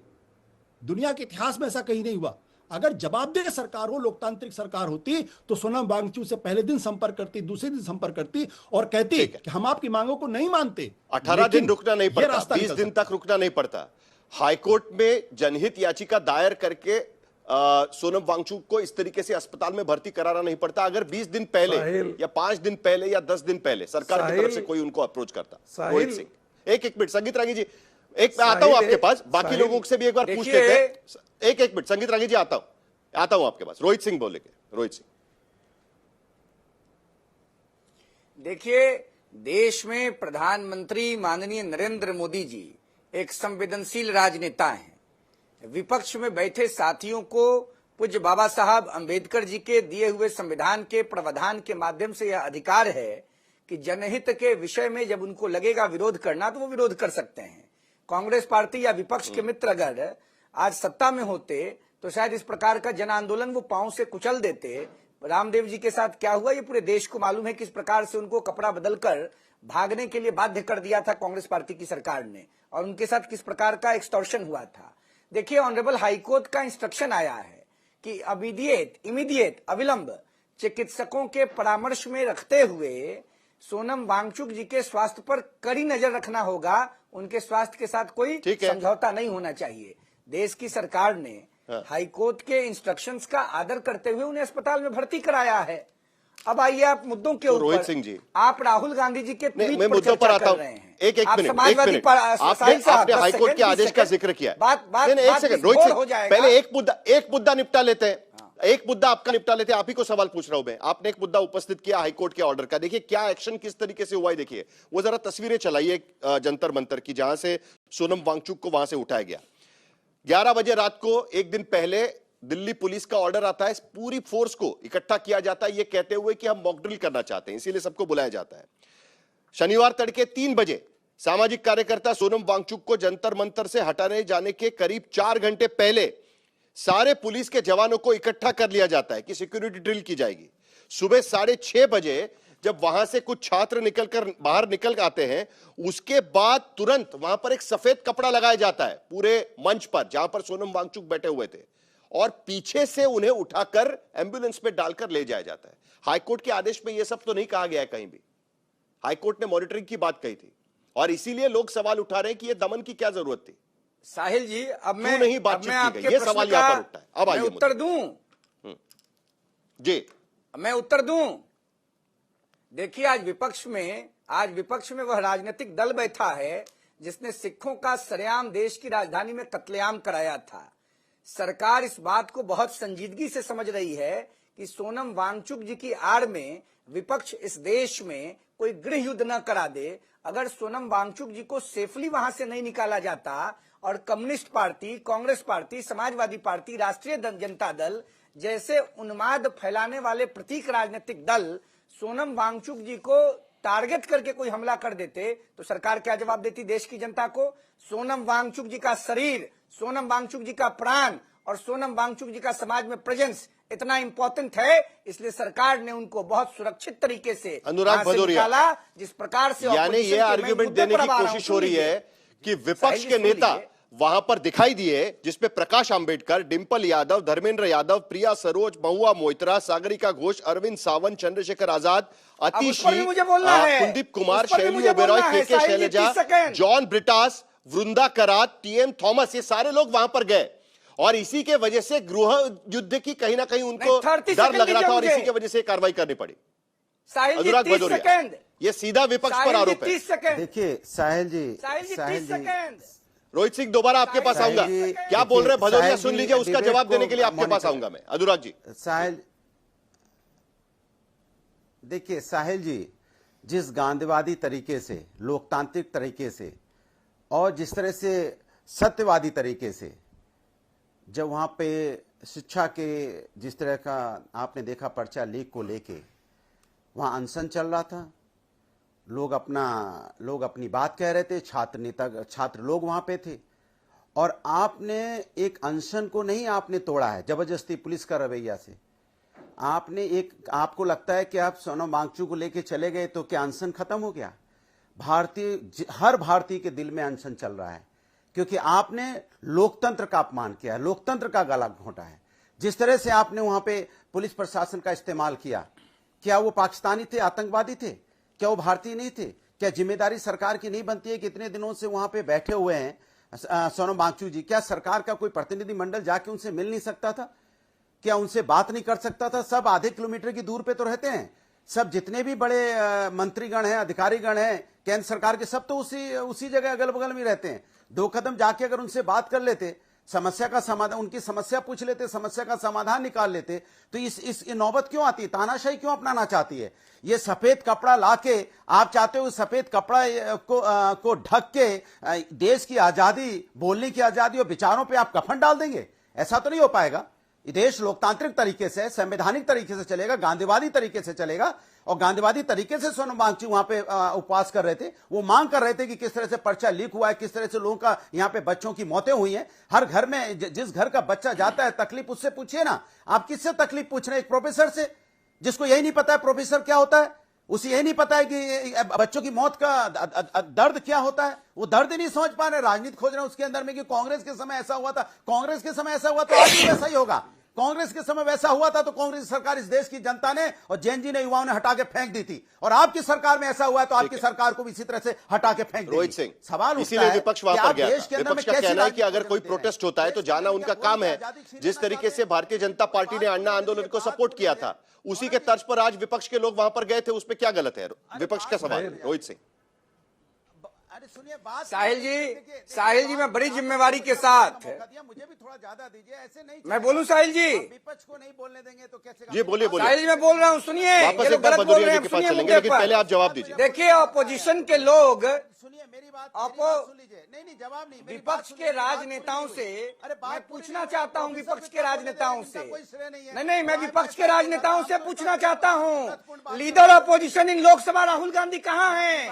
दुनिया के इतिहास में ऐसा कहीं नहीं हुआ। अगर जवाबदेह सरकार हो, लोकतांत्रिक सरकार होती तो सोनम वांगचुक से पहले दिन संपर्क करती, दूसरे दिन संपर्क करती और कहती कि हम आपकी मांगों को नहीं मानते। 18 दिन रुकना नहीं पड़ता, 20 दिन तक रुकना नहीं पड़ता। हाईकोर्ट में जनहित याचिका दायर करके सोनम वांगचुक को इस तरीके से अस्पताल में भर्ती कराना नहीं पड़ता। अगर 20 दिन पहले या 5 दिन पहले या 10 दिन पहले सरकार की तरफ से कोई उनको अप्रोच करता। रोहित सिंह, एक मिनट, संगीत रागी जी, मैं आता हूं आपके पास, बाकी लोगों से भी एक बार पूछ लेते हैं। एक मिनट, संगीत रागी जी, आता हूं आपके पास। रोहित सिंह बोलेंगे। रोहित सिंह, देखिए, देश में प्रधानमंत्री माननीय नरेंद्र मोदी जी एक संवेदनशील राजनेता हैं। विपक्ष में बैठे साथियों को पूज्य बाबा साहब अंबेडकर जी के दिए हुए संविधान के प्रावधान के माध्यम से यह अधिकार है कि जनहित के विषय में जब उनको लगेगा विरोध करना तो वो विरोध कर सकते हैं। कांग्रेस पार्टी या विपक्ष के मित्र अगर आज सत्ता में होते तो शायद इस प्रकार का जन आंदोलन वो पांव से कुचल देते। रामदेव जी के साथ क्या हुआ ये पूरे देश को मालूम है, किस प्रकार से उनको कपड़ा बदलकर भागने के लिए बाध्य कर दिया था कांग्रेस पार्टी की सरकार ने, और उनके साथ किस प्रकार का एक्सटॉर्शन हुआ था। देखिए, ऑनरेबल हाईकोर्ट का इंस्ट्रक्शन आया है कि इमीडिएट अविलंब चिकित्सकों के परामर्श में रखते हुए सोनम वांगचुक जी के स्वास्थ्य पर कड़ी नजर रखना होगा। उनके स्वास्थ्य के साथ कोई समझौता नहीं होना चाहिए। देश की सरकार ने हाईकोर्ट के इंस्ट्रक्शंस का आदर करते हुए उन्हें अस्पताल में भर्ती कराया है। अब आइए आप मुद्दों के ऊपर। रोहित सिंह जी, आप राहुल गांधी जी के ट्वीट मैं पर मुद्दों पर आता हूं। एक मिनट, आपने हाईकोर्ट के आदेश का जिक्र किया। एक सेकंड रोहित सिंह, पहले एक मुद्दा निपटा लेते हैं। एक मुद्दा आपका निपटा लेते हैं। आप ही को सवाल पूछ रहा हूं मैं। आपने एक मुद्दा उपस्थित किया हाईकोर्ट के ऑर्डर का। देखिए क्या एक्शन किस तरीके से हुआ है। देखिए वो जरा तस्वीरें चलाइए जंतर मंतर की, जहां से सोनम वांगचुक को वहां से उठाया गया। 11 बजे रात को एक दिन पहले दिल्ली पुलिस का ऑर्डर आता है, पूरी फोर्स को इकट्ठा किया जाता है, ये कहते हुए कि हम मॉक ड्रिल करना चाहते हैं, इसीलिए सबको बुलाया जाता है। शनिवार तड़के 3 बजे सामाजिक कार्यकर्ता सोनम वांगचुक को जंतर मंतर से हटाने जाने के करीब 4 घंटे पहले सारे पुलिस के जवानों को इकट्ठा कर लिया जाता है कि सिक्योरिटी ड्रिल की जाएगी। सुबह 6:30 बजे जब वहां से कुछ छात्र निकलकर बाहर निकल आते हैं, उसके बाद तुरंत वहां पर एक सफेद कपड़ा लगाया जाता है पूरे मंच पर जहां पर सोनम वांगचुक बैठे हुए थे, और पीछे से उन्हें उठाकर एम्बुलेंस में डालकर ले जाया जाता है। हाईकोर्ट के आदेश में यह सब तो नहीं कहा गया है कहीं भी। हाईकोर्ट ने मॉनिटरिंग की बात कही थी, और इसीलिए लोग सवाल उठा रहे हैं कि यह दमन की क्या जरूरत थी। साहिल जी, अब मैं नहीं बातचीत की गई, ये सवाल यहां पर उठता है। अब आइए उत्तर दूं जी, मैं उत्तर दूं। देखिए आज विपक्ष में वह राजनीतिक दल बैठा है जिसने सिखों का सरेआम देश की राजधानी में कत्लेआम कराया था। सरकार इस बात को बहुत संजीदगी से समझ रही है कि सोनम वांगचुक जी की आड़ में विपक्ष इस देश में कोई गृह युद्ध न करा दे। अगर सोनम वांगचुक जी को सेफली वहां से नहीं निकाला जाता और communist party, Congress party, Samajwadi party, राष्ट्रीय जनता दल जैसे उन्माद फैलाने वाले प्रतीक राजनीतिक दल सोनम वांगचुक जी को टारगेट करके कोई हमला कर देते तो सरकार क्या जवाब देती देश की जनता को? सोनम वांगचुक जी का शरीर, सोनम वांगचुक जी का प्राण और सोनम वांगचुक जी का समाज में प्रेजेंस इतना इंपॉर्टेंट है, इसलिए सरकार ने उनको बहुत सुरक्षित तरीके से अनुराग भदौरिया निकाला। जिस प्रकार से यानी ये आर्ग्यूमेंट देने की कोशिश हो रही है कि विपक्ष के नेता वहां पर दिखाई दिए, जिसपे प्रकाश अंबेडकर, डिंपल यादव, धर्मेंद्र यादव, प्रिया सरोज, महुआ मोइत्रा, सागरिका घोष, अरविंद सावंत, चंद्रशेखर आजाद, अतिशी, कुलदीप कुमार, शैली ओबेरॉय, के शैलजा, जॉन ब्रिटास, वृंदा करात, टीएम थॉमस, ये सारे लोग वहां पर गए, और इसी के वजह से गृह युद्ध की कहीं ना कहीं उनको डर लग रहा था, और इसी की वजह से कार्रवाई करनी पड़ी। अनुराग भदौरिया, ये सीधा विपक्ष पर आरोप है। देखिए साहिल जी, रोहित सिंह दोबारा आपके पास आऊंगा। क्या बोल रहे भदौरिया सुन लीजिए, उसका जवाब देने के लिए आपके पास आऊंगा मैं। अनुराग जी, साहिल, देखिए साहिल जी, जिस गांधीवादी तरीके से, लोकतांत्रिक तरीके से और जिस तरह से सत्यवादी तरीके से जब वहां पे शिक्षा के जिस तरह का आपने देखा पर्चा लीक को लेके वहां अनशन चल रहा था, लोग अपनी बात कह रहे थे, छात्र लोग वहां पे थे, और आपने एक अनशन को नहीं आपने तोड़ा है जबरदस्ती पुलिस का रवैया से। आपको लगता है कि आप सोनम वांगचुक को लेके चले गए तो क्या अनशन खत्म हो गया? हर भारतीय के दिल में अनशन चल रहा है, क्योंकि आपने लोकतंत्र का अपमान किया है, लोकतंत्र का गला घोंटा है। जिस तरह से आपने वहां पे पुलिस प्रशासन का इस्तेमाल किया, क्या वो पाकिस्तानी थे, आतंकवादी थे? क्या वो भारतीय नहीं थे? क्या जिम्मेदारी सरकार की नहीं बनती है कि इतने दिनों से वहां पे बैठे हुए हैं सोनम वांगचुक जी, क्या सरकार का कोई प्रतिनिधि मंडल जाके उनसे मिल नहीं सकता था? क्या उनसे बात नहीं कर सकता था? सब आधे किलोमीटर की दूर पे तो रहते हैं, सब जितने भी बड़े मंत्रीगण हैं, अधिकारीगण हैं केंद्र सरकार के, सब तो उसी जगह अगल बगल में रहते हैं। 2 कदम जाके अगर उनसे बात कर लेते, समस्या का समाधान, उनकी समस्या पूछ लेते, समस्या का समाधान निकाल लेते, तो इस नौबत क्यों आती? तानाशाही क्यों अपनाना चाहती है? ये सफेद कपड़ा लाके आप चाहते हो सफेद कपड़ा को ढक के देश की आजादी, बोलने की आजादी और विचारों पे आप कफन डाल देंगे? ऐसा तो नहीं हो पाएगा। ये देश लोकतांत्रिक तरीके से, संवैधानिक तरीके से चलेगा, गांधीवादी तरीके से चलेगा, और गांधीवादी तरीके से सोनम वांगचुक वहां पे उपवास कर रहे थे। वो मांग कर रहे थे कि किस तरह से पर्चा लीक हुआ है, किस तरह से लोगों का यहाँ पे बच्चों की मौतें हुई हैं। हर घर में जिस घर का बच्चा जाता है तकलीफ उससे पूछिए ना। आप किससे तकलीफ पूछ रहे हैं? एक प्रोफेसर से, जिसको यही नहीं पता है प्रोफेसर क्या होता है, उसे यही नहीं पता है कि बच्चों की मौत का दर्द क्या होता है। वो दर्द ही नहीं समझ पा रहे, राजनीति खोज रहे हैं उसके अंदर में कि कांग्रेस के समय ऐसा हुआ था, कांग्रेस के समय ऐसा हुआ तो आज भी वैसा ही होगा। कांग्रेस के समय वैसा हुआ था तो कांग्रेस सरकार इस देश की जनता ने और जैन जी ने युवाओं ने हटा के फेंक दी थी, और आपकी सरकार में ऐसा हुआ है तो आपकी सरकार को भी इसी तरह से हटा के फेंक दी। रोहित सिंह, सवाल इसीलिए विपक्ष वहां पर गया था। विपक्ष का कहना है कि अगर कोई प्रोटेस्ट होता है तो जाना उनका काम है। जिस तरीके से भारतीय जनता पार्टी ने अन्ना आंदोलन को सपोर्ट किया था, उसी के तर्ज पर आज विपक्ष के लोग वहां पर गए थे, उसमें क्या गलत है? विपक्ष का सवाल। रोहित सिंह, साहिल जी मैं बड़ी जिम्मेवारी के साथ, मुझे भी थोड़ा ज्यादा दीजिए, ऐसे नहीं मैं बोलूं साहिल जी? विपक्ष को नहीं बोलने देंगे तो कैसे? जी बोलिए बोलिए। साहिल जी मैं बोल रहा हूं, सुनिए, वापस एक बार भदौरिया जी के पास चलेंगे, लेकिन पहले आप जवाब दीजिए। देखिए ऑपोजिशन के लोग, सुनिए मेरी बात सुन लीजिए। नहीं जवाब नहीं, विपक्ष के राजनेताओं से मैं पूछना चाहता हूं, विपक्ष के राजनेताओं से, नहीं मैं विपक्ष के राजनेताओं से पूछना चाहता हूं, लीडर ऑपोजिशन इन लोकसभा राहुल गांधी कहाँ हैं?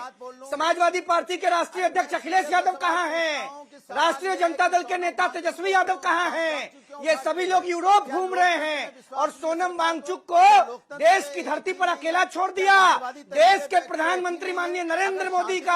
समाजवादी पार्टी के राष्ट्रीय अध्यक्ष अखिलेश यादव कहाँ हैं? राष्ट्रीय जनता दल के नेता तेजस्वी यादव कहाँ हैं? ये सभी लोग यूरोप घूम रहे हैं और सोनम वांगचुक को देश की धरती पर अकेला छोड़ दिया। देश के प्रधानमंत्री माननीय नरेंद्र मोदी का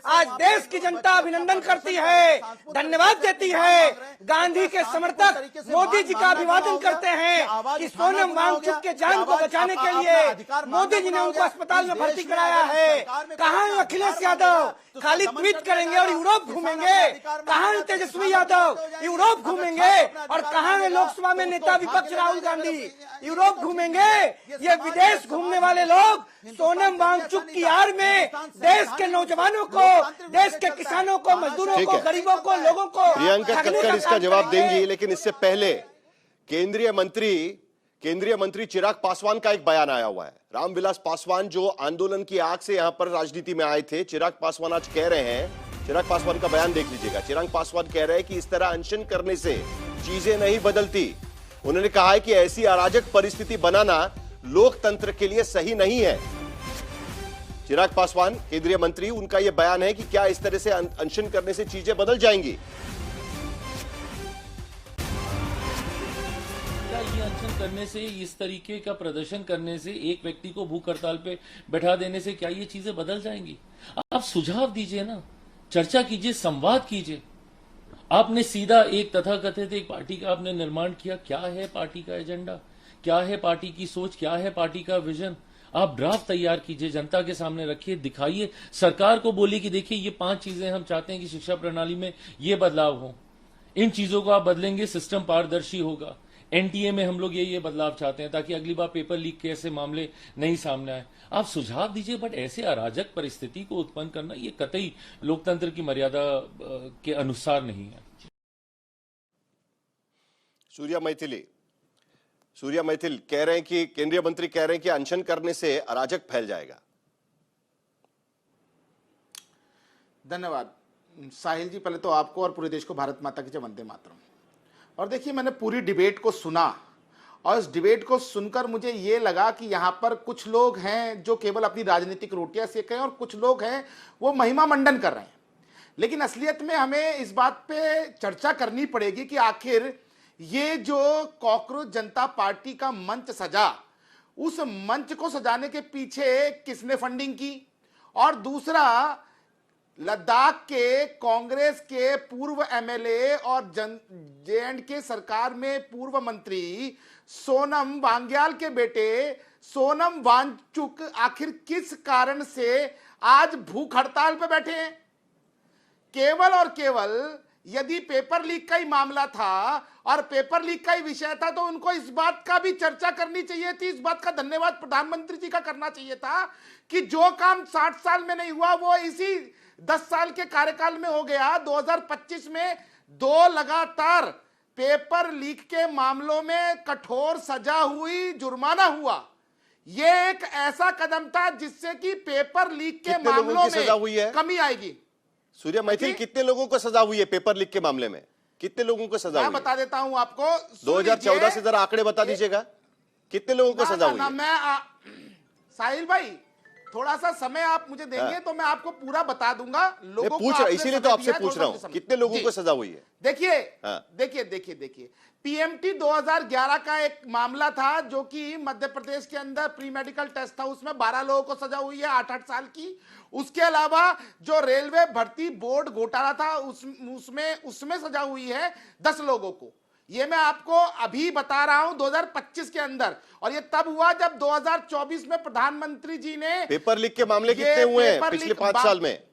आज देश की जनता अभिनंदन करती है, धन्यवाद देती है। गांधी के समर्थक मोदी जी का अभिवादन करते हैं कि सोनम वांगचुक के जान को बचाने के लिए मोदी जी ने उनको अस्पताल में भर्ती कराया है। कहाँ है अखिलेश यादव? खाली ट्वीट करेंगे और यूरोप घूमेंगे। कहाँ है तेजस्वी यादव? यूरोप घूमेंगे। और कहाँ है लोकसभा में नेता विपक्ष राहुल गांधी? यूरोप घूमेंगे। ये विदेश घूमने वाले लोग सोनम वांगचुक की आड़ में देश के नौजवानों को, देश के किसानों को, मजदूरों को, गरीबों को, लोगों को प्रियंका कक्कड़ इसका जवाब देंगी, लेकिन इससे पहले केंद्रीय मंत्री चिराग पासवान का एक बयान आया हुआ है। रामविलास पासवान जो आंदोलन की आग से यहां पर राजनीति में आए थे, चिराग पासवान आज कह रहे हैं, चिराग पासवान का बयान देख लीजिएगा। चिराग पासवान कह रहे हैं कि इस तरह अनशन करने से चीजें नहीं बदलती। उन्होंने कहा है कि ऐसी अराजक परिस्थिति बनाना लोकतंत्र के लिए सही नहीं है। चिराग पासवान केंद्रीय मंत्री, उनका यह बयान है कि क्या इस तरह से अनशन करने से चीजें बदल जाएंगी? क्या ये अनशन करने से, इस तरीके का प्रदर्शन करने से, एक व्यक्ति को भूख हड़ताल पे बैठा देने से क्या ये चीजें बदल जाएंगी? आप सुझाव दीजिए ना, चर्चा कीजिए, संवाद कीजिए। आपने सीधा एक तथाकथित एक पार्टी का आपने निर्माण किया। क्या है पार्टी का एजेंडा, क्या है पार्टी की सोच, क्या है पार्टी का विजन? आप ड्राफ्ट तैयार कीजिए, जनता के सामने रखिए, दिखाइए, सरकार को बोलिए कि देखिए ये 5 चीजें हम चाहते हैं कि शिक्षा प्रणाली में ये बदलाव हो। इन चीजों को आप बदलेंगे, सिस्टम पारदर्शी होगा। एनटीए में हम लोग ये बदलाव चाहते हैं ताकि अगली बार पेपर लीक के ऐसे मामले नहीं सामने आए। आप सुझाव दीजिए, बट ऐसे अराजक परिस्थिति को उत्पन्न करना ये कतई लोकतंत्र की मर्यादा के अनुसार नहीं है। सूर्या मैथिल कह रहे हैं कि केंद्रीय मंत्री कह रहे हैं कि अनशन करने से अराजक फैल जाएगा। धन्यवाद साहिल जी। पहले तो आपको और पूरे देश को भारत माता की जय, वंदे मातरम। और देखिए, मैंने पूरी डिबेट को सुना और इस डिबेट को सुनकर मुझे ये लगा कि यहाँ पर कुछ लोग हैं जो केवल अपनी राजनीतिक रोटियां सेक रहे हैं और कुछ लोग हैं वो महिमा मंडन कर रहे हैं। लेकिन असलियत में हमें इस बात पे चर्चा करनी पड़ेगी कि आखिर ये जो कॉकरोच जनता पार्टी का मंच सजा, उस मंच को सजाने के पीछे किसने फंडिंग की? और दूसरा, लद्दाख के कांग्रेस के पूर्व एमएलए और जे&के सरकार में पूर्व मंत्री सोनम वांग्याल के बेटे सोनम वांगचुक आखिर किस कारण से आज भूख हड़ताल पर बैठे हैं? केवल और केवल यदि पेपर लीक का ही मामला था और पेपर लीक का ही विषय था तो उनको इस बात का भी चर्चा करनी चाहिए थी। इस बात का धन्यवाद प्रधानमंत्री जी का करना चाहिए था कि जो काम 60 साल में नहीं हुआ वो इसी 10 साल के कार्यकाल में हो गया। 2025 में 2 लगातार पेपर लीक के मामलों में कठोर सजा हुई, जुर्माना हुआ। ये एक ऐसा कदम था जिससे कि पेपर लीक के मामलों में कमी आएगी। सूर्या मैथिल, कितने लोगों को सजा हुई है पेपर लीक के मामले में? कितने लोगों को सजा हुई? मैं बता देता हूं आपको। 2014 से जरा आंकड़े बता दीजिएगा, कितने लोगों को सजा हुई है? साहिल भाई, थोड़ा सा समय आप मुझे देंगे तो मैं आपको पूरा बता दूंगा। लोगों को इसीलिए तो आपसे पूछ रहा हूं, कितने लोगों को सजा हुई है? देखिए, पीएमटी 2011 का एक मामला था जो कि मध्य प्रदेश के अंदर प्री मेडिकल टेस्ट था, उसमें 12 लोगों को सजा हुई है 8-8 साल की। उसके अलावा जो रेलवे भर्ती बोर्ड घोटाला था उसमें सजा हुई है 10 लोगों को। ये मैं आपको अभी बता रहा हूं 2025 के अंदर, और ये तब हुआ जब 2024 में प्रधानमंत्री जी ने पेपर लीक के मामले कितने हुए हैं पिछले 5 साल में?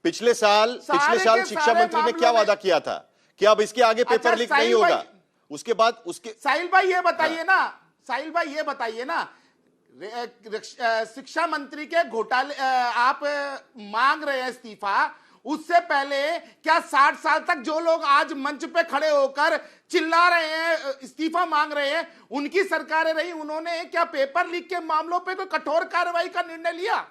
पिछले साल शिक्षा मंत्री ने क्या वादा किया था कि अब इसके आगे पेपर लीक नहीं होगा? उसके बाद उसके साहिल भाई ये बताइए ना, साहिल भाई ये बताइए ना, शिक्षा मंत्री के घोटाले आप मांग रहे हैं इस्तीफा, उससे पहले क्या 60 साल तक जो लोग आज मंच पे खड़े होकर चिल्ला रहे हैं, इस्तीफा मांग रहे हैं, उनकी सरकारें रही, उन्होंने क्या पेपर लीक के मामलों पे कोई कठोर कार्रवाई का निर्णय लिया?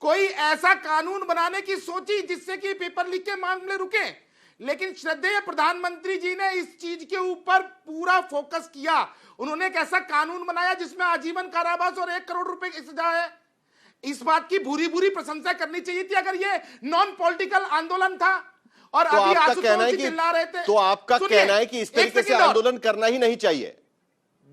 कोई ऐसा कानून बनाने की सोची जिससे कि पेपर लीक के मामले रुके? लेकिन श्रद्धेय प्रधानमंत्री जी ने इस चीज के ऊपर पूरा फोकस किया। उन्होंने एक ऐसा कानून बनाया जिसमें आजीवन कारावास और 1 करोड़ रुपए की सजा है। इस बात की भूरी भूरी प्रशंसा करनी चाहिए थी अगर ये नॉन पॉलिटिकल आंदोलन था। और तो अभी आपका कहना है कि चिल्ला रहे थे, तो आपका कहना है कि इस तरीके से आंदोलन करना ही नहीं चाहिए?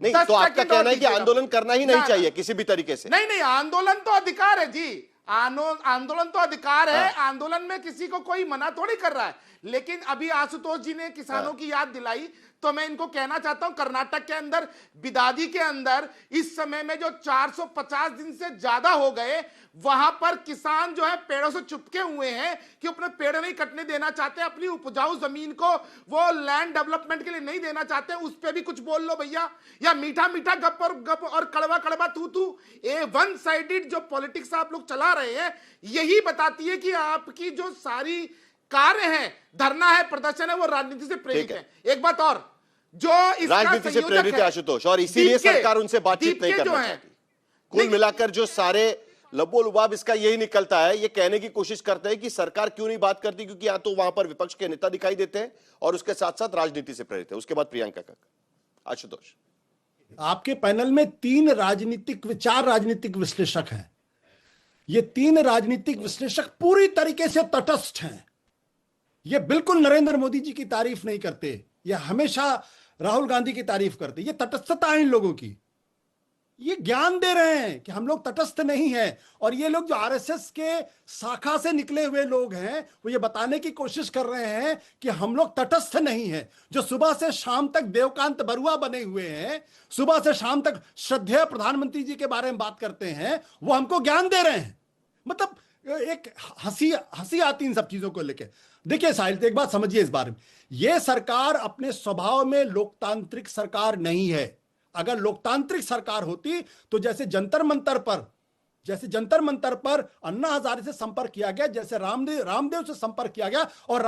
नहीं, तो आपका कहना है कि आंदोलन करना ही नहीं चाहिए किसी भी तरीके से? नहीं, आंदोलन तो अधिकार है जी, आंदोलन तो अधिकार है, आंदोलन में किसी को कोई मना थोड़ी कर रहा है। लेकिन अभी आशुतोष जी ने किसानों की याद दिलाई, तो मैं इनको कहना चाहता हूं, कर्नाटक के अंदर बिदादी के अंदर इस समय में जो 450 दिन से ज्यादा हो गए, वहां पर किसान जो है पेड़ों से चिपके हुए हैं कि अपने पेड़ नहीं कटने देना चाहते, अपनी उपजाऊ जमीन को वो लैंड डेवलपमेंट के लिए नहीं देना चाहते। उस पर भी कुछ बोल लो भैया, या मीठा मीठा गप और कड़वा कड़वा तू तू, ये वन साइडेड जो पॉलिटिक्स आप लोग चला रहे हैं, यही बताती है कि आपकी जो सारी कार्य है, धरना है, प्रदर्शन है, वो राजनीति से प्रेरित है। एक बात और, जो राजनीति से प्रेरित है आशुतोष, और इसीलिए सरकार उनसे बातचीत नहीं करना चाहती। कुल मिलाकर जो सारे लबो लुबाब इसका यही निकलता है, ये कहने की कोशिश करते हैं कि सरकार क्यों नहीं बात करती, क्योंकि या तो वहां पर विपक्ष के नेता दिखाई देते हैं और उसके साथ साथ राजनीति से प्रेरित है। उसके बाद प्रियंका का आशुतोष, आपके पैनल में 4 राजनीतिक विश्लेषक हैं। ये 3 राजनीतिक विश्लेषक पूरी तरीके से तटस्थ हैं। ये बिल्कुल नरेंद्र मोदी जी की तारीफ नहीं करते, ये हमेशा राहुल गांधी की तारीफ करते। ये तटस्थता है इन लोगों की, ये ज्ञान दे रहे हैं कि हम लोग तटस्थ नहीं हैं। और ये लोग जो आरएसएस के शाखा से निकले हुए लोग हैं, वो ये बताने की कोशिश कर रहे हैं कि हम लोग तटस्थ नहीं हैं। जो सुबह से शाम तक देवकांत बरुआ बने हुए हैं, सुबह से शाम तक श्रद्धेय प्रधानमंत्री जी के बारे में बात करते हैं, वो हमको ज्ञान दे रहे हैं। मतलब एक हंसी आती इन सब चीजों को लेकर। देखिए साहिल, एक बात समझिए इस बारे में, यह सरकार अपने स्वभाव में लोकतांत्रिक सरकार नहीं है। अगर लोकतांत्रिक सरकार होती तो जैसे जंतर मंतर पर अन्ना हजारे से संपर्क किया गया, जैसे रामदेव से संपर्क किया गया, और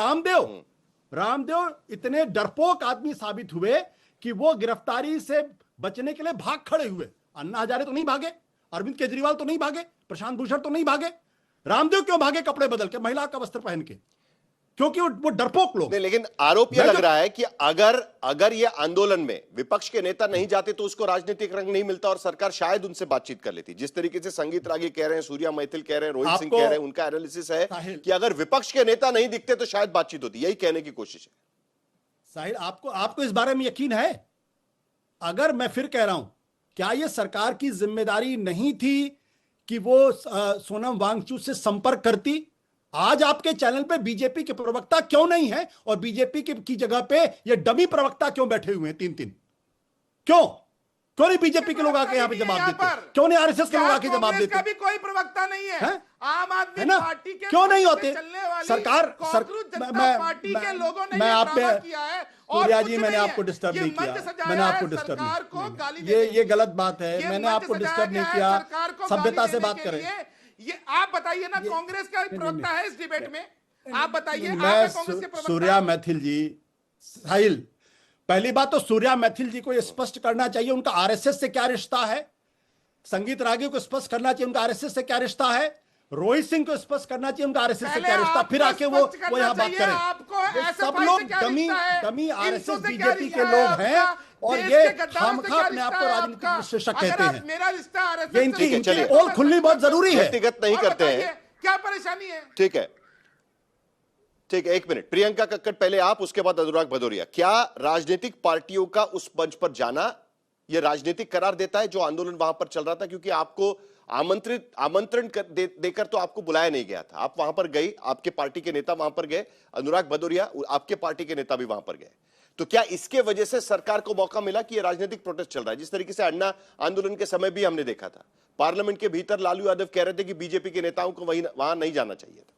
रामदेव इतने डरपोक आदमी साबित हुए कि वो गिरफ्तारी से बचने के लिए भाग खड़े हुए। अन्ना हजारे तो नहीं भागे, अरविंद केजरीवाल तो नहीं भागे, प्रशांत भूषण तो नहीं भागे, रामदेव क्यों भागे कपड़े बदल के, महिला का वस्त्र पहन के? क्योंकि वो डरपोक लोग। लेकिन आरोप यह लग रहा है कि अगर ये आंदोलन में विपक्ष के नेता नहीं जाते तो उसको राजनीतिक रंग नहीं मिलता और सरकार शायद उनसे बातचीत कर लेती। जिस तरीके से संगीत रागी कह रहे हैं, सूर्या मैथिल कह रहे हैं, रोहित सिंह कह रहे हैं, उनका एनालिसिस है कि अगर विपक्ष के नेता नहीं दिखते तो शायद बातचीत होती। यही कहने की कोशिश है। साहिल, आपको इस बारे में यकीन है? अगर मैं फिर कह रहा हूं, क्या यह सरकार की जिम्मेदारी नहीं थी कि वो सोनम वांगचुक से संपर्क करती? आज आपके चैनल पे बीजेपी के प्रवक्ता क्यों नहीं है, और बीजेपी की जगह पे ये डमी प्रवक्ता क्यों बैठे हुए हैं 3-3? क्यों नहीं बीजेपी के लोग आके यहाँ पे जवाब देते? क्यों नहीं आरएसएस के लोग आके जवाब देते? का भी कोई प्रवक्ता नहीं है, आम आदमी पार्टी के क्यों नहीं होते? सरकार पार्टी के लोगों ने मैं आप पे किया है। सूर्या जी, मैंने आपको डिस्टर्ब नहीं किया, मैंने आपको डिस्टर्ब नहीं, ये गलत बात है। मैंने आपको डिस्टर्ब नहीं किया, सभ्यता से बात करें। ये आप बताइए ना, कांग्रेस का प्रवक्ता है इस डिबेट में, आप बताइए। मैं सूर्या मैथिल जी, साहिल, पहली बात तो सूर्या मैथिल जी को यह स्पष्ट करना चाहिए उनका आरएसएस से क्या रिश्ता है। संगीत रागी को स्पष्ट करना चाहिए उनका आरएसएस से क्या रिश्ता है। रोहित सिंह को स्पष्ट करना चाहिए उनका आरएसएस से क्या रिश्ता, फिर आके वो यहाँ बात करें। सब लोग डमी आरएसएस बीजेपी के लोग हैं और ये खामखा अपने आप को राजनीतिक विश्लेषक कहते हैं। ये इनकी पोल खुलनी बहुत जरूरी है। व्यक्तिगत नहीं करते हैं, क्या परेशानी है? ठीक है, एक मिनट। प्रियंका कक्कड़ पहले आप, उसके बाद अनुराग भदौरिया। क्या राजनीतिक पार्टियों का उस मंच पर जाना यह राजनीतिक करार देता है जो आंदोलन वहां पर चल रहा था? क्योंकि आपको आमंत्रण देकर तो आपको बुलाया नहीं गया था, आप वहां पर गए, आपके पार्टी के नेता वहां पर गए, अनुराग भदौरिया आपके पार्टी के नेता भी वहां पर गए। तो क्या इसके वजह से सरकार को मौका मिला कि यह राजनीतिक प्रोटेस्ट चल रहा है? जिस तरीके से अन्ना आंदोलन के समय भी हमने देखा था, पार्लियामेंट के भीतर लालू यादव कह रहे थे कि बीजेपी के नेताओं को वहां नहीं जाना चाहिए था।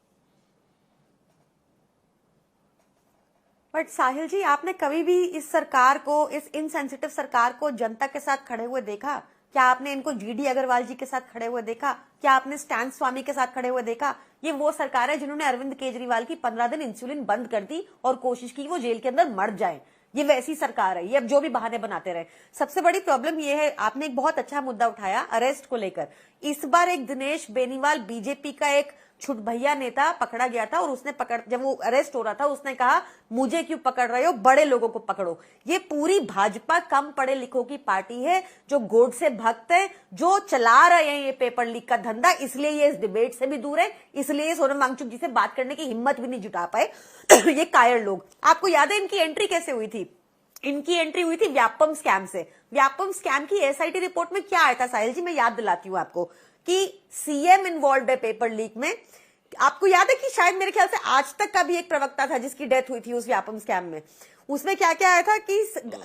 बट साहिल जी, आपने कभी भी इस सरकार को, इस इनसेंसिटिव सरकार को जनता के साथ खड़े हुए देखा? क्या आपने इनको जीडी अग्रवाल जी के साथ खड़े हुए देखा? क्या आपने स्टैन स्वामी के साथ खड़े हुए देखा? ये वो सरकार है जिन्होंने अरविंद केजरीवाल की 15 दिन इंसुलिन बंद कर दी और कोशिश की वो जेल के अंदर मर जाए। ये वैसी सरकार है। ये अब जो भी बहाने बनाते रहे। सबसे बड़ी प्रॉब्लम ये है, आपने एक बहुत अच्छा मुद्दा उठाया अरेस्ट को लेकर। इस बार एक दिनेश बेनीवाल बीजेपी का एक छुट भैया नेता पकड़ा गया था और उसने जब वो अरेस्ट हो रहा था उसने कहा मुझे क्यों पकड़ रहे हो, बड़े लोगों को पकड़ो। ये पूरी भाजपा कम पढ़े लिखों की पार्टी है जो गोडसे भक्त है, जो चला रहे हैं ये पेपर लीक का धंधा। इसलिए ये इस डिबेट से भी दूर है, इसलिए सोनम वांगचुक जी से बात करने की हिम्मत भी नहीं जुटा पाए ये कायर लोग। आपको याद है इनकी एंट्री कैसे हुई थी? इनकी एंट्री हुई थी व्यापम स्कैम से। व्यापम स्कैम की एसआईटी रिपोर्ट में क्या आया था साहिल जी, मैं याद दिलाती हूं आपको कि सीएम इन्वॉल्व है पेपर लीक में। आपको याद है कि शायद मेरे ख्याल से आज तक का भी एक प्रवक्ता था जिसकी डेथ हुई थी उस व्यापम स्कैम में। उसमें क्या क्या आया था कि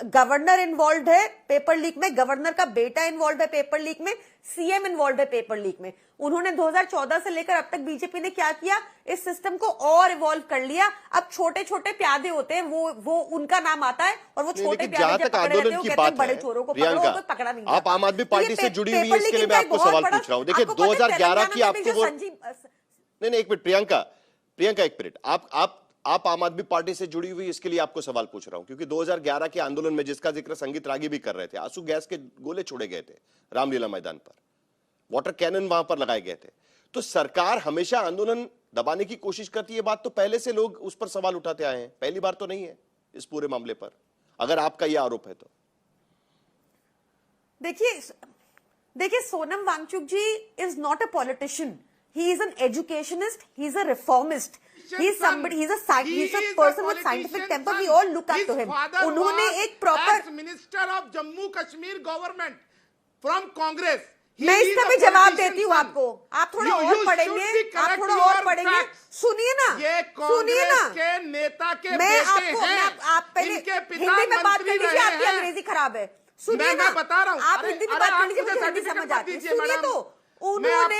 गवर्नर इन्वॉल्व है पेपर लीक में, गवर्नर का बेटा इन्वॉल्व है पेपर लीक में, सीएम इन्वॉल्व है पेपर लीक में। उन्होंने 2014 से लेकर अब तक बीजेपी ने क्या किया, इस सिस्टम को और इवॉल्व कर लिया। अब छोटे छोटे प्यादे होते हैं, वो उनका नाम आता है और वो छोटे प्यादे जब पकड़े रहते हैं, वो कहते हैं बड़े चोरों को पकड़ो, कोई पकड़ा नहीं। आप आम आदमी पार्टी से जुड़ी हुई है, इसके लिए मैं आपको सवाल पूछ रहा हूं। देखिए 2011 की आपको वो नहीं, एक मिनट प्रियंका एक मिनट, आप आम आदमी पार्टी से जुड़ी हुई, इसके लिए आपको सवाल पूछ रहा हूं क्योंकि 2011 के आंदोलन में जिसका जिक्र संगीत रागी भी कर रहे थे, आंसू गैस के गोले छोड़े गए थे रामलीला मैदान पर, वाटर कैनन वहां पर लगाए गए थे। तो सरकार हमेशा आंदोलन दबाने की कोशिश करती है, बात तो पहले से लोग उस पर सवाल उठाते आए हैं, पहली बार तो नहीं है इस पूरे मामले पर, अगर आपका यह आरोप है तो। देखिए Sonam Wangchuk ji is not a politician, he is an educationist, he is a reformist, he is somebody, he is a person with scientific temper, we all look up to him. उन्होंने एक proper minister of Jammu Kashmir government from Congress. मैं इसका भी जवाब देती हूँ आपको, आप थोड़ा और पढ़ेंगे, आप थोड़ा और पढ़ेंगे, सुनिए ना, सुनिए ना, के नेता के मैं आपको, आप पहले हिंदी में बात कर लीजिए, आपकी अंग्रेजी खराब है। सुनिए ना, मैं बता रहा हूँ, आप हिंदी में बात कर लीजिए, मुझे हिंदी समझ आती है। सुनिए तो, उन्होंने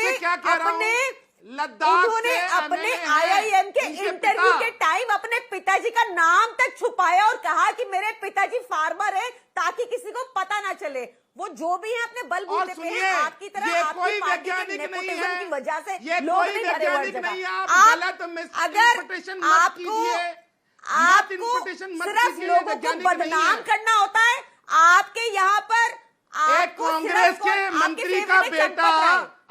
अपने IIM के इंटरव्यू के टाइम अपने पिताजी का नाम तक छुपाया और कहा कि मेरे पिताजी फार्मर है ताकि किसी को पता ना चले। वो जो भी है अपने बलबूते पे है, आपकी तरह आपकी पार्टी के नेपोटिज्म की वजह से लोग नहीं भरे हुए जगह। आपको सिर्फ लोगों को बदनाम करना होता है, आपके यहाँ पर एक कांग्रेस के मंत्री का बेटा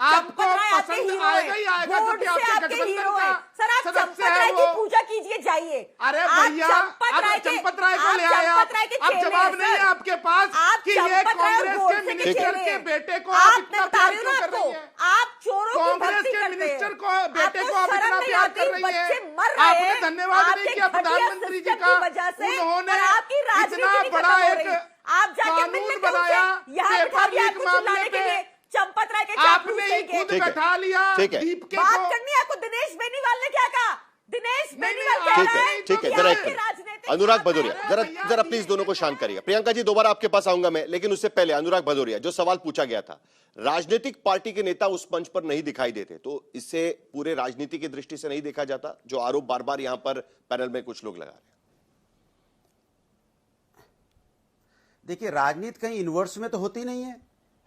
आपको पसंद आएगा ही आएगा क्योंकि आपके गठबंधन का सर, आप चंपत राय की पूजा कीजिए जाइए। अरे भैया, आप चंपत राय को ले आया, अब जवाब नहीं है आपके पास कि ये कांग्रेस के मिनिस्टर के बेटे को आप इतना प्यार क्यों कर रही है? आप चोरों की भक्ति करते हैं, कांग्रेस के मिनिस्टर को बेटे को आप इतना प्यार कर रही है। आपने धन्यवाद नहीं किया प्रधानमंत्री जी का, उन्होंने इतना बड़ा एक कानून बनाया पेपर लीक मामले पे, चंपत राय के आपने ही खुद बैठा लिया। दीप के बात करनी है आपको। दिनेश बेनीवाल ने क्या कहा? दिनेश बेनीवाल कह रहा है ठीक है, जरा अनुराग भदौरिया जरा प्लीज दोनों को शांत करिएगा। प्रियंका जी दोबारा आपके पास आऊंगा मैं, लेकिन उससे पहले अनुराग भदौरिया, जो सवाल पूछा गया था, राजनीतिक पार्टी के नेता उस मंच पर नहीं दिखाई देते, तो इससे पूरे राजनीति की दृष्टि से नहीं देखा जाता, जो आरोप बार बार यहां पर पैनल में कुछ लोग लगा रहे हैं। देखिए, राजनीति कहीं यूनिवर्स में तो होती नहीं है,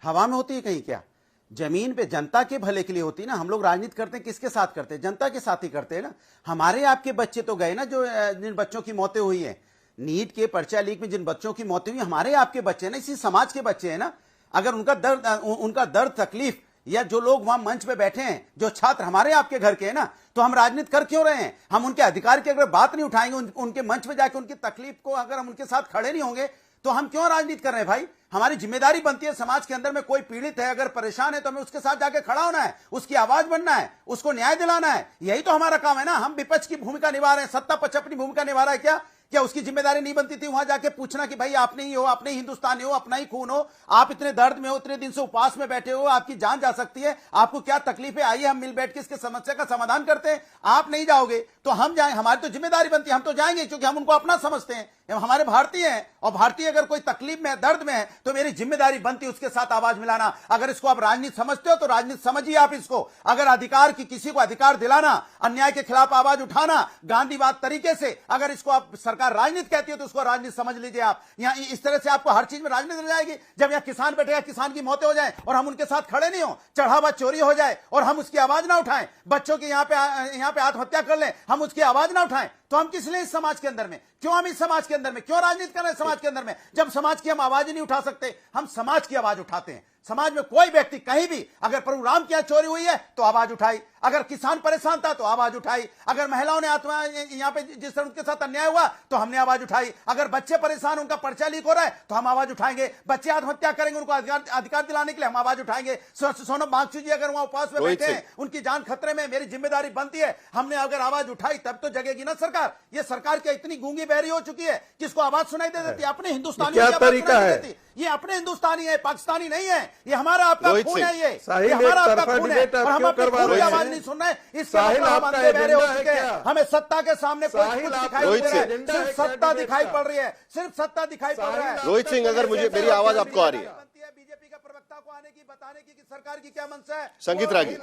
हवा में होती है कहीं क्या, जमीन पे जनता के भले के लिए होती है ना। हम लोग राजनीति करते हैं किसके साथ करते हैं? जनता के साथ ही करते हैं ना। हमारे आपके बच्चे तो गए ना, जो जिन बच्चों की मौतें हुई हैं नीट के पर्चा लीक में, जिन बच्चों की मौतें हुई, हमारे आपके बच्चे हैं ना, इसी समाज के बच्चे हैं ना। अगर उनका दर्द तकलीफ, या जो लोग वहां मंच पे बैठे हैं, जो छात्र हमारे आपके घर के हैं ना, तो हम राजनीति कर क्यों रहे हैं? हम उनके अधिकार की अगर बात नहीं उठाएंगे, उनके मंच पे जाके उनकी तकलीफ को अगर हम उनके साथ खड़े नहीं होंगे, तो हम क्यों राजनीति कर रहे हैं भाई? हमारी जिम्मेदारी बनती है, समाज के अंदर में कोई पीड़ित है, अगर परेशान है, तो हमें उसके साथ जाके खड़ा होना है, उसकी आवाज बनना है, उसको न्याय दिलाना है। यही तो हमारा काम है ना। हम विपक्ष की भूमिका निभा रहे हैं, सत्ता पक्ष अपनी भूमिका निभा रहा है। क्या उसकी जिम्मेदारी नहीं बनती थी वहां जाके पूछना कि भाई आपने ही हो, अपने ही हिंदुस्तानी हो, अपना ही खून हो, आप इतने दर्द में हो, इतने दिन से उपवास में बैठे हो, आपकी जान जा सकती है, आपको क्या तकलीफ है, आइए हम मिल बैठ के इसके समस्या का समाधान करते हैं। आप नहीं जाओगे तो हम जाएं, हमारी तो जिम्मेदारी बनती है, हम तो जाएंगे क्योंकि हम उनको अपना समझते हैं। हम हमारे भारतीय हैं, और भारतीय अगर कोई तकलीफ में है, दर्द में है, तो मेरी जिम्मेदारी बनती है उसके साथ आवाज मिलाना। अगर इसको आप राजनीति समझते हो तो राजनीति समझिए आप इसको। अगर अधिकार की किसी को अधिकार दिलाना, अन्याय के खिलाफ आवाज उठाना गांधीवाद तरीके से, अगर इसको आप सरकार राजनीति कहती है तो उसको राजनीति समझ लीजिए आप। यहाँ इस तरह से आपको हर चीज में राजनीति मिल जाएगी। जब यहाँ किसान बैठेगा, किसान की मौतें हो जाए और हम उनके साथ खड़े नहीं हो, चढ़ावा चोरी हो जाए और हम उसकी आवाज ना उठाएं, बच्चों की यहाँ पे आत्महत्या कर लें, हम उसकी आवाज ना उठाएं, तो हम किस लिए इस समाज के अंदर में, क्यों हम इस समाज के अंदर में, क्यों राजनीति कर रहे हैं समाज के अंदर में, जब समाज की हम आवाज ही नहीं उठा सकते। हम समाज की आवाज उठाते हैं। समाज में कोई व्यक्ति कहीं भी, अगर प्रभु राम की यहाँ चोरी हुई है तो आवाज उठाई, अगर किसान परेशान था तो आवाज उठाई, अगर महिलाओं ने आत्मा यहाँ पे जिस तरह उनके साथ अन्याय हुआ तो हमने आवाज उठाई, अगर बच्चे परेशान, उनका पर्चा लीक हो रहा है तो हम आवाज उठाएंगे, बच्चे आत्महत्या करेंगे, उनको अधिकार दिलाने के लिए हम आवाज उठाएंगे। सोनम वांगचुक जी अगर वहां उपवास में बैठे हैं, उनकी जान खतरे में, मेरी जिम्मेदारी बनती है, हमने अगर आवाज उठाई तब तो जगेगी ना सरकार। ये सरकार क्या इतनी गूंगी बहरी हो चुकी है कि इसको आवाज सुनाई दे देती है? अपने हिंदुस्तानी क्या तरीका है? ये अपने हिंदुस्तानी है, पाकिस्तानी नहीं है, ये हमारा आपका खून है, ये साहिल हमारा एक आपका तरफा खून है, डिबेट और आप हम क्यों अपने करवा खून की रहे हैं? आवाज नहीं सुन रहे। इसके साहिल मतलब हम आपका अंधे बहरे हो एजेंडा है चुके हैं, क्या? हमें सत्ता के सामने कोई साहिल कुछ आपका दिखाई नहीं दे रहा है, एजेंडा है सिर्फ क्या सत्ता डिबेट दिखाई का? पड़ रही है, सिर्फ सत्ता दिखाई पड़ रहा है। रोहित सिंह, अगर मुझे मेरी आवाज आपको आ रही है, बीजेपी का प्रवक्ता को आने की, बताने की कि सरकार की क्या मंशा है। संगीत रागी,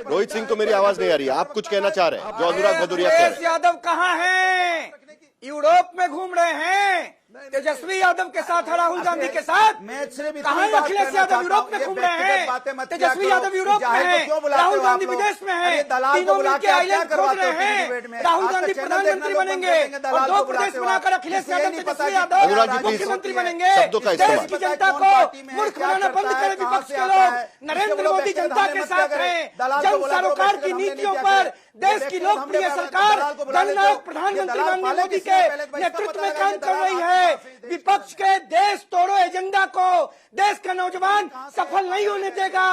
रोहित सिंह को मेरी आवाज नहीं आ रही है, आप कुछ कहना चाह रहे हैं जो अनुराग भदौरिया कह रहे हैं। यादव कहाँ हैं? यूरोप में घूम रहे हैं, तेजस्वी यादव के साथ, राहुल गांधी के साथ। कहाँ अखिलेश यादव यूरोप में घूम रहे हैं, तेजस्वी यादव यूरोप में हैं, राहुल गांधी विदेश में हैं, तीनों मिलकर आइलैंड खोज रहे हैं। राहुल गांधी प्रधानमंत्री बनेंगे और 2 प्रदेश बनाकर अखिलेश यादव, तेजस्वी यादव मुख्यमंत्री बनेंगे। देश की जनता को मूर्ख बनाना बंद करें विपक्ष के लोग। नरेंद्र मोदी जनता के साथ हैं, जन सरोकार की नीतियों पर देश की लोकप्रिय सरकार जननायक प्रधानमंत्री नरेंद्र मोदी के नेतृत्व में काम कर रही है। विपक्ष के देश तोड़ो एजेंडा को देश का नौजवान सफल नहीं होने देगा।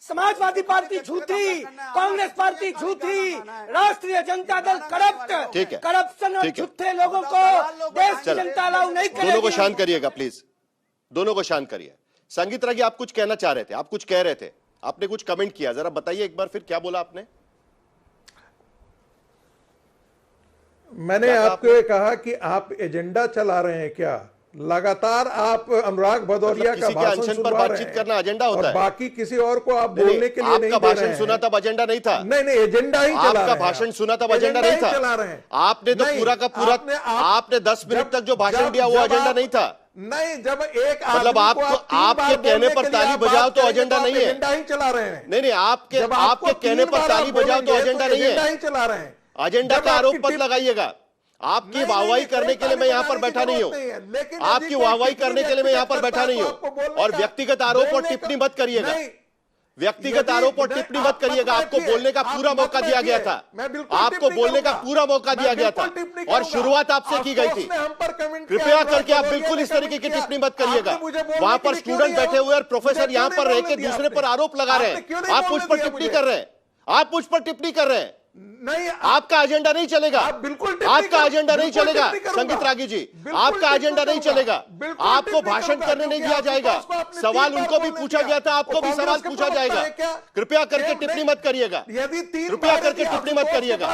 समाजवादी पार्टी झूठी, कांग्रेस पार्टी झूठी, राष्ट्रीय जनता दल करप्ट, करप्शन और झूठे लोगों को देश की जनता अलाउ नहीं करेगी। दोनों को शांत करिएगा प्लीज, दोनों को शांत करिए। संगीत रागी, आप कुछ कहना चाह रहे थे, आप कुछ कह रहे थे, आपने कुछ कमेंट किया, जरा बताइए एक बार फिर क्या बोला आपने? मैंने आपको ये कहा कि आप एजेंडा चला रहे हैं क्या? लगातार आप अनुराग भदौरिया का भाषण अनशन पर बातचीत करना एजेंडा होता है, बाकी किसी और को आप बोलने के लिए नहीं दे रहे हैं। आपका भाषण सुना तब एजेंडा नहीं था। नहीं, एजेंडा ही चला रहे हैं। आपका भाषण सुना तब एजेंडा नहीं था। चला रहे हैं आपने तो पूरा का पूरा, आपने 10 मिनट तक जो भाषण दिया वो एजेंडा नहीं था। नहीं, जब एक मतलब आपके कहने पर ताली बजाओ तो एजेंडा नहीं है। एजेंडा ही चला रहे हैं। नहीं, आपके कहने पर ताली बजाओ तो एजेंडा नहीं है। एजेंडा ही चला रहे हैं। एजेंडा का आरोप मत लगाइएगा। आपकी वाहवाही करने के लिए मैं यहाँ पर बैठा नहीं हूँ, आपकी वाहवाही करने के लिए मैं यहाँ पर बैठा नहीं हूँ। और व्यक्तिगत आरोप और टिप्पणी मत करिएगा, व्यक्तिगत आरोप और टिप्पणी मत करिएगा। आपको बोलने का पूरा मौका दिया गया था, आपको बोलने का पूरा मौका दिया गया था और शुरुआत आपसे की गई थी। कृपया करके आप बिल्कुल इस तरीके की टिप्पणी मत करिएगा। वहां पर स्टूडेंट बैठे हुए और प्रोफेसर यहाँ पर रह के दूसरे पर आरोप लगा रहे हैं, आप मुझ पर टिप्पणी कर रहे हैं, आप मुझ पर टिप्पणी कर रहे हैं। नहीं, आपका एजेंडा नहीं चलेगा, बिल्कुल आपका एजेंडा नहीं चलेगा। संगीत रागी जी, आपका एजेंडा नहीं चलेगा, आपको भाषण करने नहीं दिया जाएगा। सवाल उनको भी पूछा गया था, आपको भी सवाल पूछा जाएगा। कृपया करके टिप्पणी मत करिएगा, कृपया करके टिप्पणी मत करिएगा।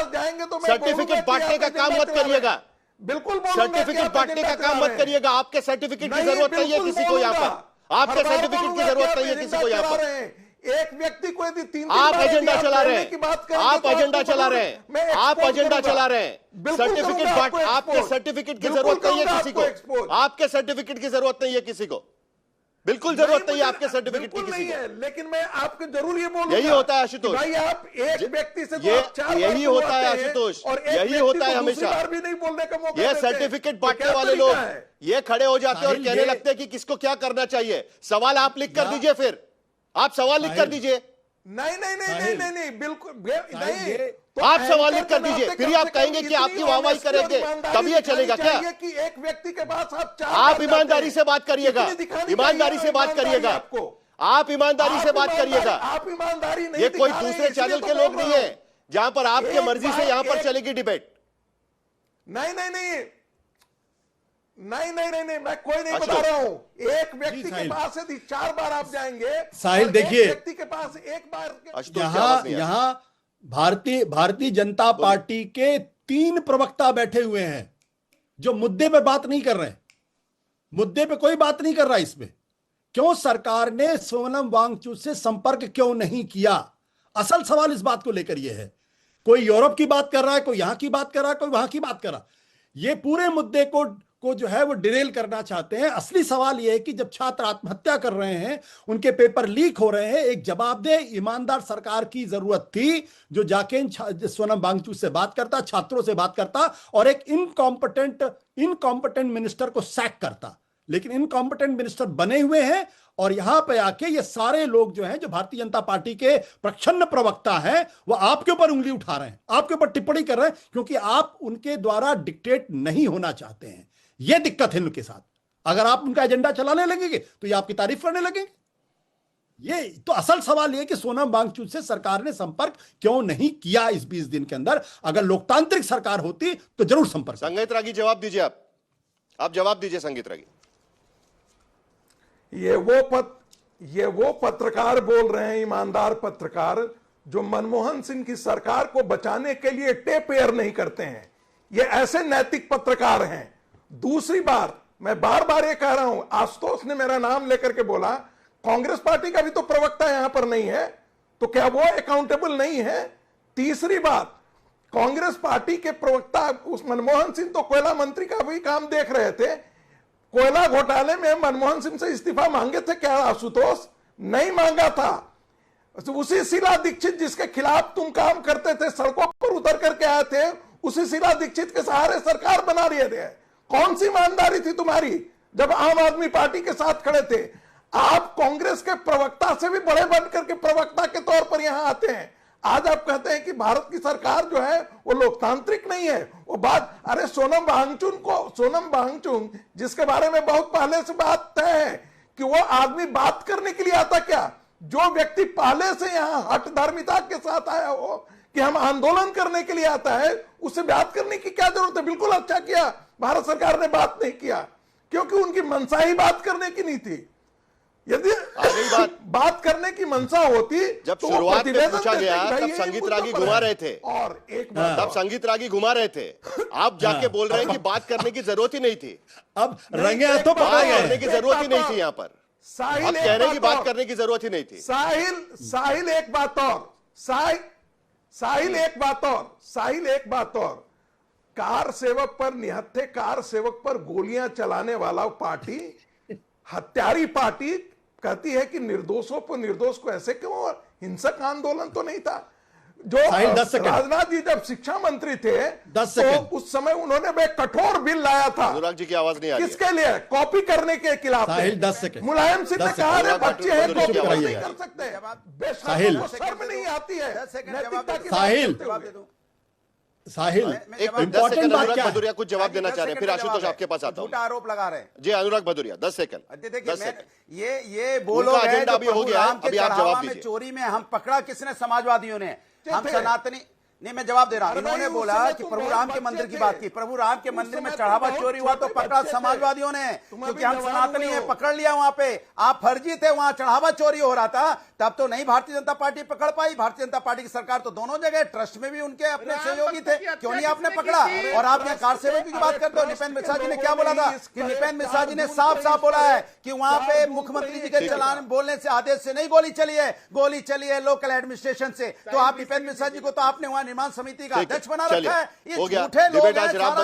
सर्टिफिकेट बांटने का काम मत करिएगा, बिल्कुल सर्टिफिकेट बांटने का काम मत करिएगा। आपके सर्टिफिकेट की जरूरत नहीं है किसी को यहाँ पर, आपके सर्टिफिकेट की जरूरत नहीं है किसी को यहाँ पर। एक व्यक्ति को यदि 3 आप एजेंडा चला रहे हैं, आप एजेंडा चला रहे हैं, आप एजेंडा चला रहे हैं। सर्टिफिकेट बांट, आपके सर्टिफिकेट की जरूरत नहीं है किसी को, आपके सर्टिफिकेट की जरूरत नहीं है किसी को, बिल्कुल जरूरत नहीं है आपके सर्टिफिकेट की किसी को। लेकिन मैं आपको जरूर ये बोलूंगा, यही होता है आशुतोष, भाई आप एक व्यक्ति से यही होता है आशुतोष, यही होता है हमेशा। भी नहीं बोलने का मौका ये सर्टिफिकेट बांटने वाले लोग ये खड़े हो जाते हैं और कहने लगते हैं कि किसको क्या करना चाहिए। सवाल आप लिख कर दीजिए, फिर आप सवाल लिख कर दीजिए। नहीं, बिल्कुल नहीं। आप सवाल लिख कर दीजिए, फिर आप कहेंगे कि आपकी वाहवाही करेंगे, तभी ये चलेगा क्या? कि एक व्यक्ति के पास आप ईमानदारी से बात करिएगा, ईमानदारी से बात करिएगा, आप ईमानदारी से बात करिएगा। आप ईमानदारी नहीं, ये कोई दूसरे चैनल के लोग नहीं है जहां पर आपके मर्जी से यहां पर चलेगी डिबेट। नहीं, मैं कोई नहीं बता रहा हूं। एक व्यक्ति के पास यदि 4 बार आप जाएंगे, साहिल देखिए, व्यक्ति के पास एक बार, यहाँ भारतीय जनता पार्टी के 3 प्रवक्ता बैठे हुए हैं, जो मुद्दे पे बात नहीं कर रहे हैं। मुद्दे पे कोई बात नहीं कर रहा इसमें। क्यों सरकार ने सोनम वांगचुक से संपर्क क्यों नहीं किया? असल सवाल इस बात को लेकर यह है। कोई यूरोप की बात कर रहा है, कोई यहां की बात कर रहा है, कोई वहां की बात कर रहा है। ये पूरे मुद्दे को जो है वो डिरेल करना चाहते हैं। असली सवाल यह है कि जब छात्र आत्महत्या कर रहे हैं, उनके पेपर लीक हो रहे हैं, एक जवाबदेह ईमानदार सरकार की जरूरत थी जो जाके सोनम वांगचुक से बात करता, छात्रों से बात करता और एक इनकॉम्पिटेंट मिनिस्टर को सैक करता। लेकिन इनकॉम्पिटेंट मिनिस्टर बने हुए हैं और यहां पे आके ये सारे लोग जो हैं, जो भारतीय जनता पार्टी के प्रच्छन्न प्रवक्ता हैं, वो आपके ऊपर उंगली उठा रहे हैं, आपके ऊपर टिप्पणी कर रहे हैं, क्योंकि आप उनके द्वारा डिक्टेट नहीं होना चाहते हैं। ये दिक्कत है उनके साथ। अगर आप उनका एजेंडा चलाने लगेंगे तो ये आपकी तारीफ करने लगेंगे। ये तो असल सवाल ये कि सोनम वांगचुक से सरकार ने संपर्क क्यों नहीं किया इस 20 दिन के अंदर? अगर लोकतांत्रिक सरकार होती तो जरूर संपर्क। संगीत रागी जवाब दीजिए। आप जवाब दीजिए संगीत रागी। ये वो पत्रकार बोल रहे हैं, ईमानदार पत्रकार, जो मनमोहन सिंह की सरकार को बचाने के लिए टेप एयर नहीं करते हैं। ये ऐसे नैतिक पत्रकार हैं। दूसरी बार मैं बार बार ये कह रहा हूं, आशुतोष ने मेरा नाम लेकर के बोला, कांग्रेस पार्टी का भी तो प्रवक्ता यहां पर नहीं है, तो क्या वो अकाउंटेबल नहीं है? तीसरी बात, कांग्रेस पार्टी के प्रवक्ता उस मनमोहन सिंह तो कोयला मंत्री का भी काम देख रहे थे। कोयला घोटाले में मनमोहन सिंह से इस्तीफा मांगे थे क्या आशुतोष? नहीं मांगा था। उसी शीला दीक्षित जिसके खिलाफ तुम काम करते थे, सड़कों पर उतर करके आए थे, उसी शीला दीक्षित के सहारे सरकार बना रहे थे। कौन सी ईमानदारी थी तुम्हारी जब आम आदमी पार्टी के साथ खड़े थे? आप कांग्रेस के प्रवक्ता से भी बड़े बन करके प्रवक्ता के तौर पर यहां आते हैं। आज आप कहते हैं कि भारत की सरकार जो है वो लोकतांत्रिक नहीं है। वो बात, अरे सोनम वांगचुक जिसके बारे में बहुत पहले से बात तय है कि वो आदमी बात करने के लिए आता क्या? जो व्यक्ति पहले से यहां हठ धर्मिता के साथ आया हो कि हम आंदोलन करने के लिए आता है, उससे बात करने की क्या जरूरत है? बिल्कुल अच्छा किया भारत सरकार ने बात नहीं किया, क्योंकि उनकी मंशा ही बात करने की नहीं थी। यदि बात करने की मंशा होती, जब तो शुरुआत में पूछा गया तब संगीत रागी घुमा रहे थे, और एक तब संगीत रागी घुमा रहे थे। आप जाके बोल रहे हैं कि बात करने की जरूरत ही नहीं थी। अब रंगे हाथों बात करने की जरूरत ही नहीं थी। यहाँ पर आप कह रहे हैं कि बात करने की जरूरत ही नहीं थी। साहिल एक बात और, कार सेवक पर, निहत्थे कार सेवक पर गोलियां चलाने वाला पार्टी, हत्यारी पार्टी कहती है कि निर्दोषों पर निर्दोष को ऐसे क्यों? हिंसक आंदोलन तो नहीं था। जो राजनाथ जी जब शिक्षा मंत्री थे तो उस समय उन्होंने एक कठोर बिल लाया था। अनुराग जी की आवाज नहीं आ रही। किसके लिए? कॉपी करने के खिलाफ। मुलायम सिंह ने कहा है बच्चे हैं, कॉपी नहीं कर सकते। साहिल शर्म नहीं आती है। साहिल एक इंपॉर्टेंट बात क्या है? कुछ जवाब देना चाह रहे हैं, फिर आशुतोष आपके पास आता हूं। झूठा आरोप लगा रहे हैं जी। अनुराग भदौरिया 10 सेकंड। देखिए ये वो लोग हैं जो अभी हो गया, अभी आप जवाब दीजिए। चोरी में हम पकड़ा किसने? समाजवादियों ने। हम सनातनी नहीं, मैं जवाब दे रहा हूं। इन्होंने बोला कि प्रभु राम के मंदिर की बात की। प्रभु राम के मंदिर में चढ़ावा चोरी हुआ तो पकड़ा समाजवादियों ने, क्योंकि हम सनातनी है, पकड़ लिया वहां पे। आप फर्जी थे, वहां चढ़ावा चोरी हो रहा था, तब तो नहीं भारतीय जनता पार्टी पकड़ पाई। भारतीय जनता पार्टी की सरकार तो दोनों जगह, ट्रस्ट में भी उनके अपने सहयोगी थे, क्यों नहीं आपने पकड़ा? और आप यहाँ कार सेवक की बात करते हो। निपेंद्र मिश्रा जी ने क्या बोला था कि निपेंद्र मिश्रा जी ने साफ साफ बोला है कि वहां पे मुख्यमंत्री जी के चलान बोलने से, आदेश से नहीं गोली चली है लोकल एडमिनिस्ट्रेशन से। तो आप निपेंद्र मिश्रा जी को तो आपने वहां निर्माण समिति का अध्यक्ष बना रखा है। ये झूठे लोग डिबेट आज राम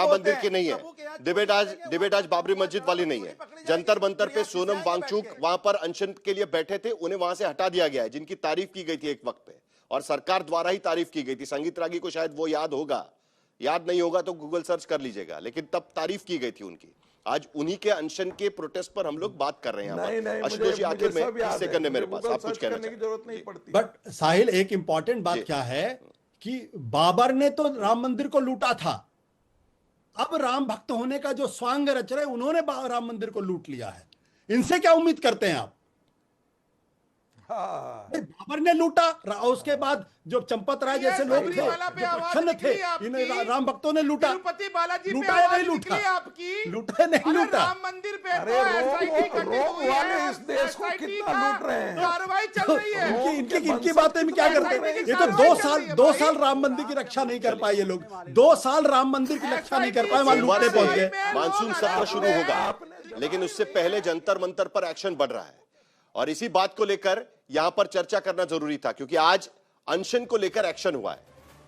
मंदिर की नहीं है। डिबेट आज बाबरी मस्जिद वाली नहीं है। जंतर मंतर पे सोनम वांगचुक वहां पर अनशन के लिए बैठे थे, उन्हें वहां से हटा दिया गया है, जिनकी तारीफ की गई थी एक वक्त पे, और सरकार द्वारा ही तारीफ की गई थी। संगीत रागी को शायद वो याद होगा, याद नहीं होगा तो गूगल सर्च कर लीजिएगा, लेकिन तब तारीफ की गई थी उनकी। आज उन्हीं के अनशन के प्रोटेस्ट पर हम लोग बात कर रहे हैं। आशुतोष जी आखिर में 30 सेकंड है मेरे पास, आप कुछ कहना चाहिए। बट साहिल एक इंपॉर्टेंट बात क्या है कि बाबर ने तो राम मंदिर को लूटा था, अब राम भक्त होने का जो स्वांग रच रहे उन्होंने राम मंदिर को लूट लिया है। इनसे क्या उम्मीद करते हैं आप? बाबर ने लूटा, उसके बाद जो चंपत राय जैसे लोग थे, जो प्रसन्न थे, इन राम भक्तों ने लूटा। तिरुपति बालाजी पे लूटा या आवाज नहीं लूटा? निकली आपकी? लूटा या नहीं लूटा? राम मंदिर पे रोम वाले इस देश को कितना लूट रहे हैं, कार्रवाई चल रही है। इनकी बातें में क्या करते हैं? ये तो 2 साल राम मंदिर की रक्षा नहीं कर पाए ये लोग। 2 साल राम मंदिर की रक्षा नहीं कर पाए, वहां लूटने पहुंच गए। मानसून सत्र शुरू होगा, लेकिन उससे पहले जंतर मंतर पर एक्शन बढ़ रहा है और इसी बात को लेकर यहां पर चर्चा करना जरूरी था, क्योंकि आज अनशन को लेकर एक्शन हुआ है।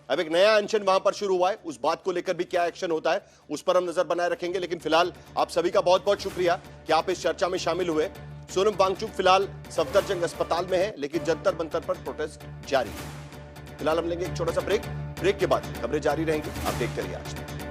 अब एक नया अनशन वहां पर शुरू हुआ है, उस बात को लेकर भी क्या एक्शन होता है उस पर हम नजर बनाए रखेंगे। लेकिन फिलहाल आप सभी का बहुत बहुत शुक्रिया कि आप इस चर्चा में शामिल हुए। सोनम वांगचुक फिलहाल सफदरजंग अस्पताल में है, लेकिन जंतर मंतर पर प्रोटेस्ट जारी है। फिलहाल हम लेंगे एक छोटा सा ब्रेक के बाद खबरें जारी रहेंगी। आप देखते रहिए आज तक।